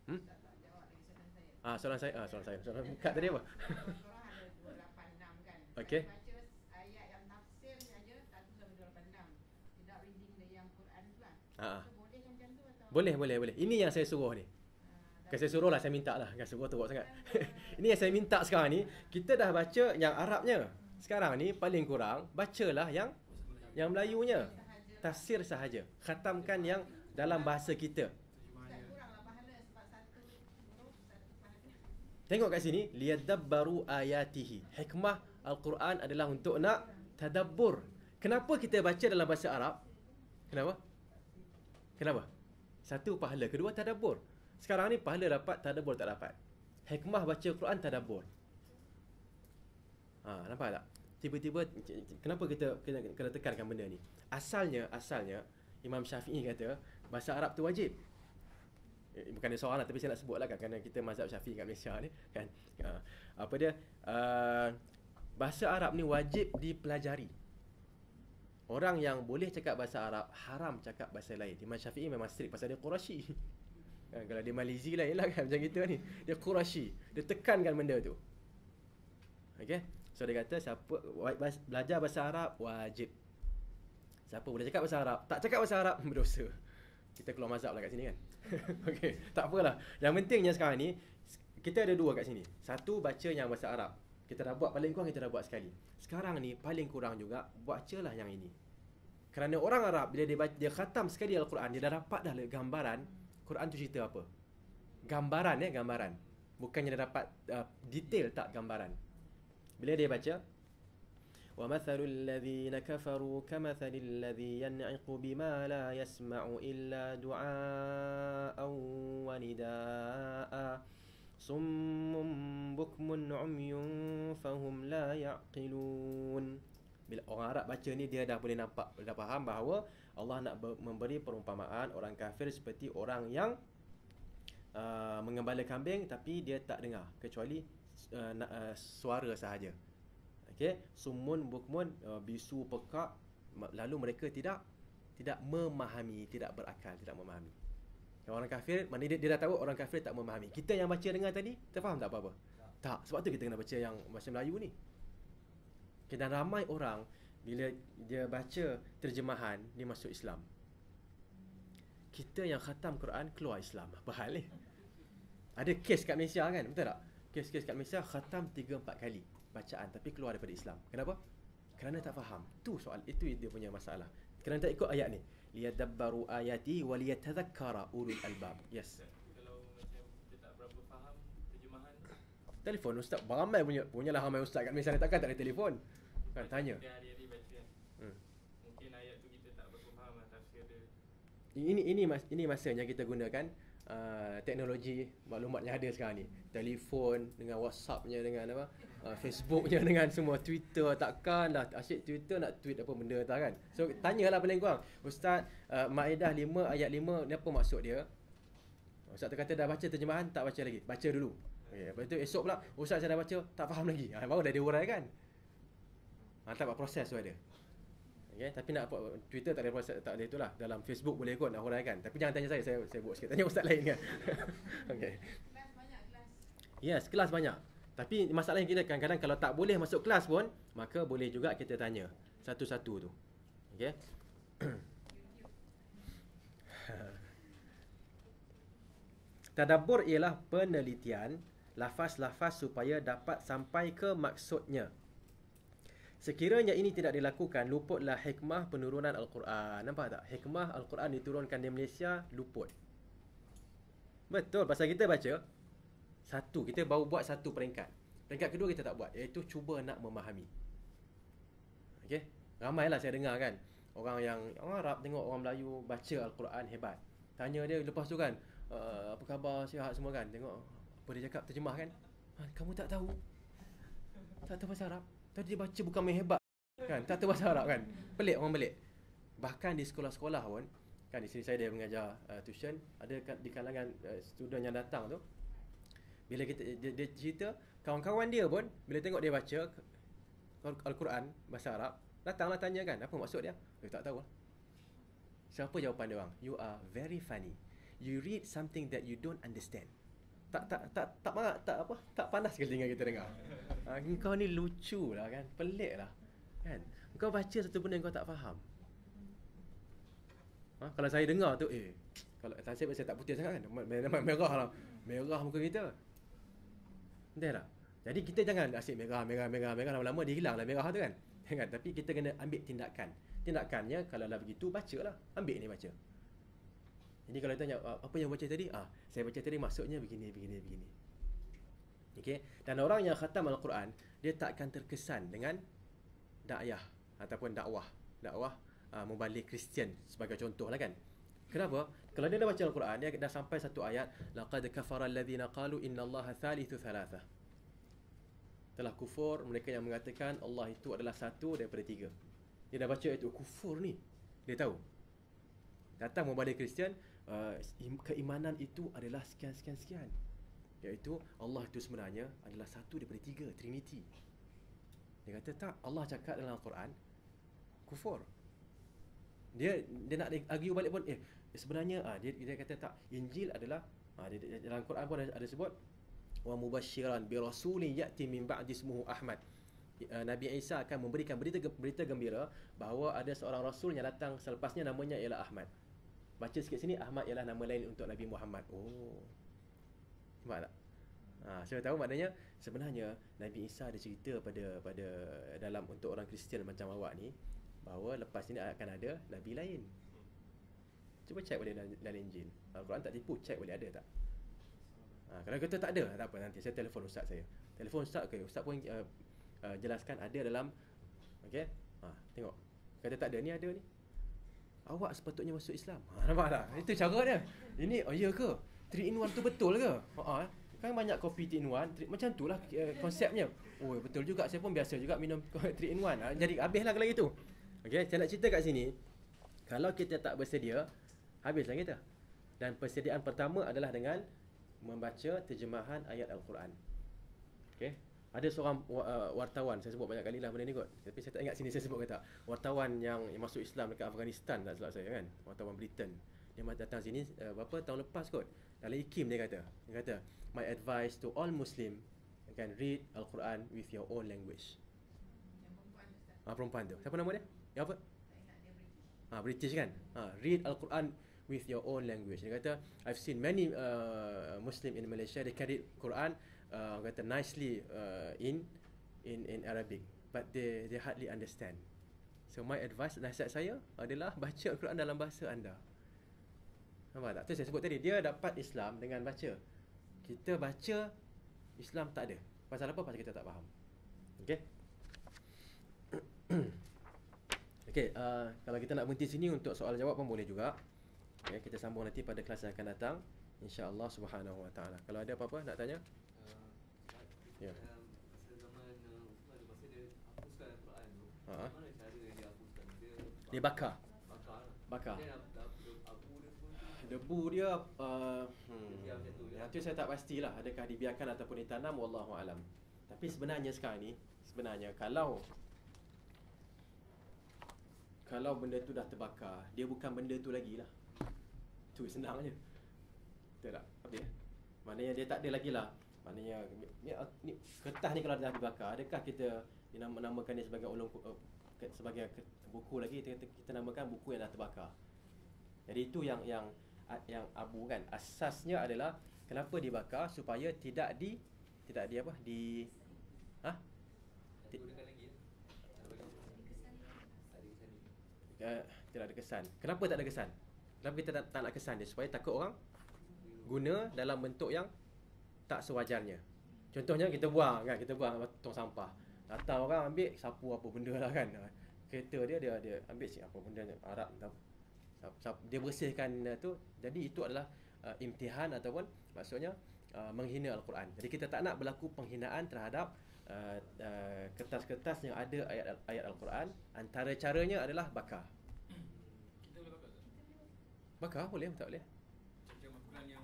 Tak jawab lagi soalan saya. Soalan saya. Soalan buka tadi apa? Al-Quran ada 286 kan. Okey. Saya baca ayat yang tafsir saja 1 sampai 286. Tidak reading dari yang Quran tu lah. So boleh macam tu atau? Boleh. Ini yang saya suruh ni. Kan saya suruh lah, saya minta lah. Kan suruh teruk sangat. Ini yang saya minta sekarang ni. Kita dah baca yang Arabnya. Sekarang ni paling kurang bacalah yang Melayunya. Tafsir sahaja. Khatamkan yang dalam bahasa kita. Kuranglah pahala sebab satu huruf, satu pahala. Tengok kat sini, liyadabbaru ayatihi. Hikmah Al-Quran adalah untuk nak tadabbur. Kenapa kita baca dalam bahasa Arab? Kenapa? Satu, pahala. Kedua, tadabbur. Sekarang ni pahala dapat, tadabbur tak dapat. Hikmah baca Quran, tadabbur. Nampak tak? Tiba-tiba, kenapa kita kena tekankan benda ni? Asalnya Imam Syafi'i kata bahasa Arab tu wajib. Bukan dia seorang lah, tapi saya nak sebut lah kan, kerana kita mazhab Syafi'i kat Malaysia ni kan. Bahasa Arab ni wajib dipelajari. Orang yang boleh cakap bahasa Arab haram cakap bahasa lain. Imam Syafi'i memang strict pasal dia Quraisy. Kalau dia Malizi lain lah kan, macam kita ni. Dia Quraisy. Dia tekankan benda tu. Okay. So dia kata siapa belajar bahasa Arab wajib. Siapa boleh cakap bahasa Arab, tak cakap bahasa Arab berdosa. Kita keluar mazhab lah kat sini kan. Okey, tak apalah. Yang pentingnya sekarang ni kita ada dua kat sini. Satu, baca yang bahasa Arab. Kita dah buat, paling kurang kita dah buat sekali. Sekarang ni paling kurang juga bacalah yang ini. Kerana orang Arab bila dia khatam sekali Al-Quran, dia dah dapat dah gambaran Quran tu cerita apa. Gambaran. Bukannya dia dapat detail, tak, gambaran. Bila dia baca, وَمَثَلُ الَّذِينَ كَفَرُوا كَمَثَلِ الَّذِي يَنْعِقُ بِمَا لَا يَسْمَعُ إِلَّا دُعَاءً وَنِدَاءً صُمٌّ بُكْمٌ عُمْيٌ فَهُمْ لَا يَعْقِلُونَ. Bila orang Arab baca ni, dia dah boleh nampak, dah faham bahawa Allah nak memberi perumpamaan orang kafir seperti orang yang mengembala kambing tapi dia tak dengar kecuali suara sahaja. Okey, sumun bukmun, bisu pekak, lalu mereka tidak memahami, tidak berakal, tidak memahami. Orang kafir, mana dia dah tahu orang kafir tak memahami. Kita yang baca dengar tadi, terfaham tak apa-apa? Tak. Sebab tu kita kena baca yang bahasa Melayu ni. Okay, dan ramai orang bila dia baca terjemahan, dia masuk Islam. Kita yang khatam Quran keluar Islam. Apa hal ni? Ada kes kat Malaysia kan, betul tak? Kes-kes kat Malaysia khatam 3-4 kali bacaan tapi keluar daripada Islam. Kenapa? Kerana tak faham. Itu dia punya masalah. Kerana tak ikut ayat ni. Liyadabbaru ayati wa liyatadhakkara ulul albab. Yes. Kalau macam kita tak berapa faham terjemahan, Telefon ustaz, ramai punyalah ramai ustaz kat Malaysia ni, takkan tak ada telefon. Kan tanya. dia hari-hari baca kan. Mungkin ayat tu kita tak berapa faham lah tafsir dia. Ini masanya kita gunakan teknologi maklumat yang ada sekarang ni. Telefon dengan WhatsAppnya, dengan apa, Facebooknya, dengan semua, Twitter. Takkanlah asyik Twitter nak tweet apa benda tak kan. So tanyalah paling kurang, Ustaz, Maidah 5 ayat 5 ni apa maksud dia? Ustaz tu kata dah baca terjemahan, tak baca lagi. Baca dulu. Okay, lepas tu esok pula, Ustaz saya dah baca, tak faham lagi. Baru dah diuraikan. Tak buat proses tu ada. Okay, tapi nak Twitter tak ada proses, tak ada itulah. Dalam Facebook boleh kot nak huraikan. Tapi jangan tanya saya buat sikit. Tanya ustaz lain kan. Okey. Kelas banyak kelas. Yes, kelas banyak. Tapi masalahnya kita kadang-kadang kalau tak boleh masuk kelas pun, maka boleh juga kita tanya satu-satu tu. Okey. Tadabbur ialah penelitian lafaz-lafaz supaya dapat sampai ke maksudnya. Sekiranya ini tidak dilakukan, luputlah hikmah penurunan Al-Quran. Nampak tak? Hikmah Al-Quran diturunkan di Malaysia, luput. Betul, pasal kita baca satu, kita baru buat satu peringkat. Peringkat kedua kita tak buat, iaitu cuba nak memahami. Okey? Ramailah saya dengar kan, orang Arab tengok orang Melayu baca Al-Quran hebat. Tanya dia lepas tu kan, apa khabar, sihat semua kan. Tengok apa dia cakap, terjemah kan. Kamu tak tahu? Tak tahu bahasa Arab? Tadi dia baca bukan main hebat kan, tak tahu bahasa Arab kan. Pelik, orang pelik. Bahkan di sekolah-sekolah pun kan, di sini saya ada mengajar tuition, ada di kalangan student yang datang tu, bila dia cerita, kawan-kawan dia pun bila tengok dia baca Al-Quran bahasa Arab, datanglah tanya kan, apa maksud dia? Dia tak tahu lah. Siapa jawapan dia orang? You are very funny. You read something that you don't understand. Tak panas ke telinga kita dengar? Kau ni lucu lah kan, pelik lah kan. Kau baca satu benda yang kau tak faham. Kalau saya dengar tu, kalau saya tak putih sangat kan, merah lah, merah muka kita. Betul tak? Jadi kita jangan asyik merah, lama-lama dia hilang lah merah tu kan. Tapi kita kena ambil tindakan. Tindakannya kalau lah begitu, bacalah. Ambil ni baca. Jadi kalau tanya, apa yang baca tadi? Saya baca tadi maksudnya begini. Okey. Dan orang yang khatam Al-Quran, dia tak akan terkesan dengan dakwah ataupun dakwah mubalik Kristian sebagai contoh lah kan. Kenapa? Kalau dia dah baca Al-Quran, dia dah sampai satu ayat, laqad kafara alladhina qalu innallaha thalithu thalatha. Telah kufur mereka yang mengatakan Allah itu adalah satu daripada tiga. Dia dah baca itu kufur ni, dia tahu. Datang mubalik Kristian, keimanan itu adalah sekian, iaitu Allah itu sebenarnya adalah satu daripada tiga, Trinity. Dia kata tak, Allah cakap dalam Al-Quran kufur. Dia nak argue balik pun, sebenarnya dia kata tak, Injil adalah dalam Al-Quran pun ada sebut wa mubasyiran bi rasulin ya'ti min ba'di ismuhu Ahmad. Nabi Isa akan memberikan berita gembira bahawa ada seorang rasul yang datang selepasnya, namanya ialah Ahmad. Baca sikit sini, Ahmad ialah nama lain untuk Nabi Muhammad. Nampak tak? Saya tahu maknanya sebenarnya Nabi Isa ada cerita pada dalam untuk orang Kristian macam awak ni, bahawa lepas ini akan ada Nabi lain. Cuba cek boleh dalam Injil. Al-Quran tak tipu, cek boleh ada tak? Kalau kata tak ada, tak apa, nanti saya telefon ustaz saya. Telefon ustaz, ustaz pun jelaskan ada dalam, okey? Tengok. Kata tak ada, ni ada ni. Awak sepatutnya masuk Islam. Nampak tak? Itu cara dia. Ini, ya ke? 3 in 1 tu betul ke? Kan banyak kopi 3 in 1, macam tu lah konsepnya. Betul juga, saya pun biasa juga minum 3 in 1. Jadi habislah kalau gitu. Okey, saya nak cerita kat sini, kalau kita tak bersedia, habislah kita. Dan persediaan pertama adalah dengan membaca terjemahan ayat Al-Quran. Okey. Ada seorang wartawan, saya sebut banyak kali lah benda ni kot, tapi saya tak ingat sini saya sebut ke tak. Wartawan yang masuk Islam dekat Afghanistan tak silap saya kan, wartawan Britain. Dia datang sini berapa tahun lepas kot. Dalam IKIM dia kata, my advice to all Muslim, you can read Al-Quran with your own language. Yang perempuan tu, Ustaz. Perempuan tu. Siapa nama dia? Yang apa? Tak ingat, dia British. British kan? Read Al-Quran with your own language. Dia kata, I've seen many Muslim in Malaysia, they can read Quran kata nicely in Arabic, but they hardly understand. So my advice, nasihat saya adalah baca Al-Quran dalam bahasa anda. Nampak tak? Tu saya sebut tadi, dia dapat Islam dengan baca. Kita baca Islam tak ada. Pasal apa? Pasal kita tak faham. Okey. Okey, kalau kita nak berhenti sini untuk soal jawab pun boleh juga. Okay, kita sambung nanti pada kelas yang akan datang, insya-Allah subhanahu wa taala. Kalau ada apa-apa nak tanya? Ya. Masa zaman Uthman, masa dia hapuskan Al-Quran tu, Ha. mana cara yang dia hapuskan? Dia bakar. Bakar. Dia abu dia pun tu. Debu dia Dia macam tu. yang tu saya tak pastilah adakah dibiarkan ataupun ditanam, wallahu alam. Tapi sebenarnya sekarang ni, kalau benda tu dah terbakar, dia bukan benda tu lagi lah. Tu senang je. Betul tak? Habis. Maknanya dia tak ada lagi lah. Maknanya ni kertas ni kalau dah dibakar, adakah kita namakan dia sebagai sebagai buku lagi? Kita namakan buku yang dah terbakar. Jadi itu yang abu kan. Asasnya adalah Kenapa dibakar? Supaya tidak di apa? Gunakan lagi ya. Ada kesan ni. Tidak ada kesan. Kenapa tak ada kesan? Kenapa kita tak nak kesan dia? Supaya takut orang guna dalam bentuk yang tak sewajarnya. Contohnya kita buang tong sampah. Datang orang ambil sapu apa benda lah kan. Kereta dia ambil apa benda ni, Arab tahu. Dia bersihkan tu. Jadi itu adalah imtihan ataupun maksudnya menghina Al-Quran. Jadi kita tak nak berlaku penghinaan terhadap kertas-kertas yang ada ayat Al-Quran. Antara caranya adalah bakar. Kita boleh bakar tak? Bakar boleh, tak boleh. Macam Al-Quran yang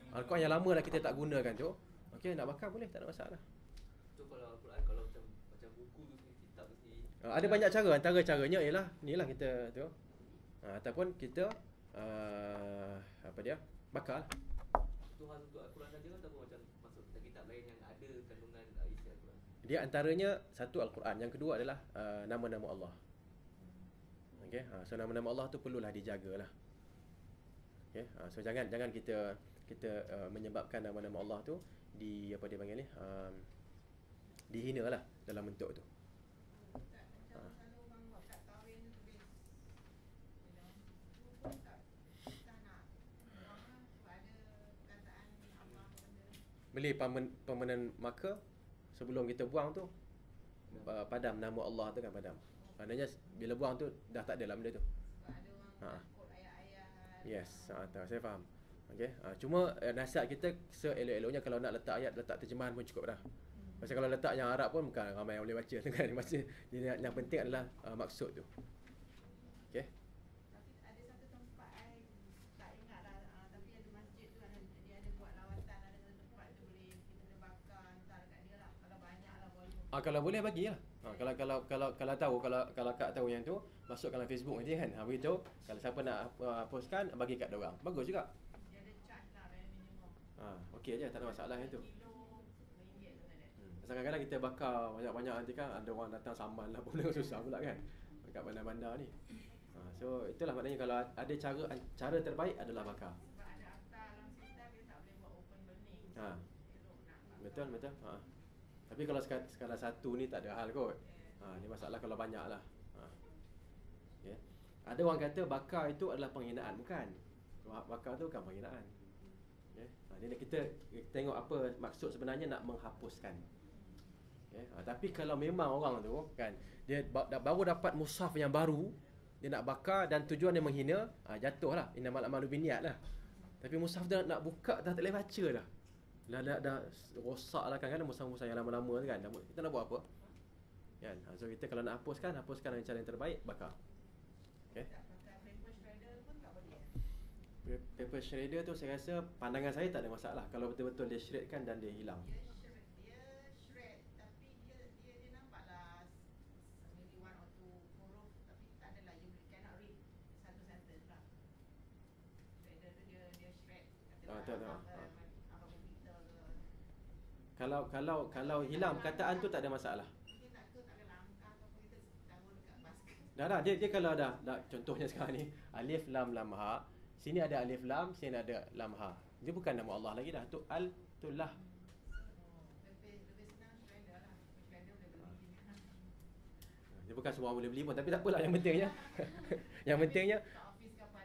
Al-Quran yang lama dah kita tak gunakan tu. Okey, nak bakar boleh, tak ada masalah. So kalau Al-Quran, kalau macam buku tu sendiri, kitab tu sendiri, Ada banyak cara. Antara caranya ialah inilah kita tu. Ataupun kita bakar lah. tu khas untuk Al-Quran saja ataupun macam masuk kitab lain yang ada kandungan isi Al-Quran? Dia antaranya satu Al-Quran, yang kedua adalah nama-nama Allah. Okey, so nama-nama Allah tu perlulah dijagalah. Okey, so jangan kita menyebabkan nama-nama Allah tu apa dia panggil ni, dihinalah dalam bentuk tu. Macam selalu orang buat kat kahwin tu tulis, tu pun tak nak buang lah, sebab ada perkataan Allah benda. Beli permanent marker, sebelum kita buang tu padam nama Allah tu kan, padam. Maknanya bila buang tu dah tak ada lah benda tu. Sebab ada orang takut ayat-ayat. Yes, tahu, saya faham. Okey, cuma nasihat kita seelok-eloknya kalau nak letak ayat, letak terjemahan pun cukup dah. Pasal kalau letak yang Arab pun bukan ramai yang boleh baca tu kan. Yang penting adalah maksud tu. Okey. Tapi ada satu tempat tak ingat lah, tapi ada masjid tu dia ada buat lawatan, ada satu tempat tu boleh kita bakar, hantar dekat dia lah. Kalau banyak lah volume. Kalau boleh bagilah. Kalau tahu, kalau Kak tahu yang tu, masuk dalam Facebook nanti kan. Beritahu kalau siapa nak postkan, bagi kat dia orang. Bagus juga. Dia ada charge lah, dari minimum. Okey je, tak ada masalah yang tu. Kilo RM1 tu ada. Kadang-kadang kita bakar banyak-banyak nanti kan ada orang datang saman lah pula, susah pula kan dekat bandar-bandar ni. So itulah maknanya kalau ada cara terbaik adalah bakar. Sebab ada akta dalam sistem, dia tak boleh buat open burning. Ha. Elok nak bakar. Betul. Tapi kalau sekadar satu ni tak ada hal kot. Ni masalah kalau banyak lah. Okay. Ada orang kata bakar itu adalah penghinaan. Bukan. Bakar tu bukan penghinaan. Okay. Jadi kita tengok apa maksud sebenarnya, nak menghapuskan. Okay. Tapi kalau memang orang tu kan, dia baru dapat mushaf yang baru, dia nak bakar dan tujuan dia menghina, jatuhlah innamal a'malu binniyat lah. Tapi mushaf dia nak buka dah tak boleh baca dah. Dah rosak lah kan mushaf-mushaf yang lama-lama tu kan. Kita nak buat apa? Kan? So kita kalau nak hapuskan dengan cara yang terbaik, bakar. Okay. Tak pakai paper shredder pun tak boleh. Paper shredder tu saya rasa, pandangan saya tak ada masalah kalau betul-betul dia shredkan dan dia hilang. Dia shred, tapi dia nampaklah maybe one or two huruf, tapi tak adalah, you cannot read satu sentence lah. Shredder tu dia shred. Tak. Apa berita ke. Kalau hilang perkataan tu tak ada masalah. Mungkin tak ada langkah ke apa, kita taruh dekat basket. Dah dia kalau dah contohnya sekarang ni alif lam lam ha, sini ada alif lam, sini ada lam ha. Dia bukan nama Allah lagi dah. Tu tu lah. Lebih senang shredder lah. Shredder boleh beli. Dia bukan semua boleh beli pun, tapi tak apalah, yang pentingnya yang pentingnya Kat office ke apa.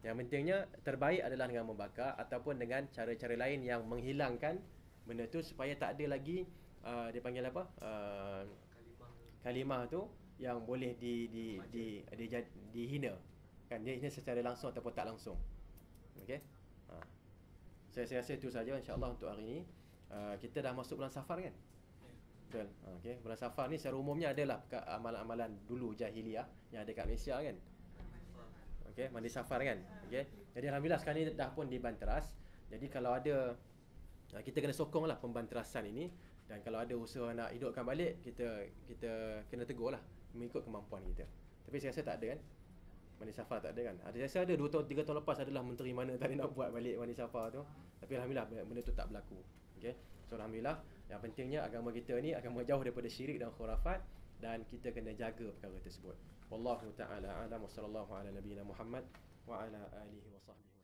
yang pentingnya terbaik adalah dengan membakar ataupun dengan cara-cara lain yang menghilangkan benda tu supaya tak ada lagi dia panggil apa? Kalimah tu yang boleh dihina. Kan dia hina secara langsung ataupun tak langsung. Okey? Saya rasa itu saja insya-Allah untuk hari ini. Kita dah masuk bulan Safar kan? Betul. Okey, bulan Safar ni secara umumnya adalah amalan-amalan dulu jahiliah yang ada kat Malaysia kan. Okey, mandi Safar kan. Okey. Jadi alhamdulillah sekarang ni dah pun dibanteras. Jadi kalau ada kita kena sokonglah pembanterasan ini, dan kalau ada usaha nak hidupkan balik, kita kena tegurlah mengikut kemampuan kita. Tapi saya rasa tak ada kan. Mandi Safar tak ada kan. Saya rasa ada 2 tahun 3 tahun lepas adalah menteri mana tadi nak buat balik mandi Safar tu. Tapi alhamdulillah benda tu tak berlaku. Okey. So alhamdulillah, yang pentingnya agama kita ni agama jauh daripada syirik dan khurafat, dan kita kena jaga perkara tersebut. Wallahu taala a'lam wa sallallahu ala nabiyyina Muhammad wa ala alihi wa sahbihi.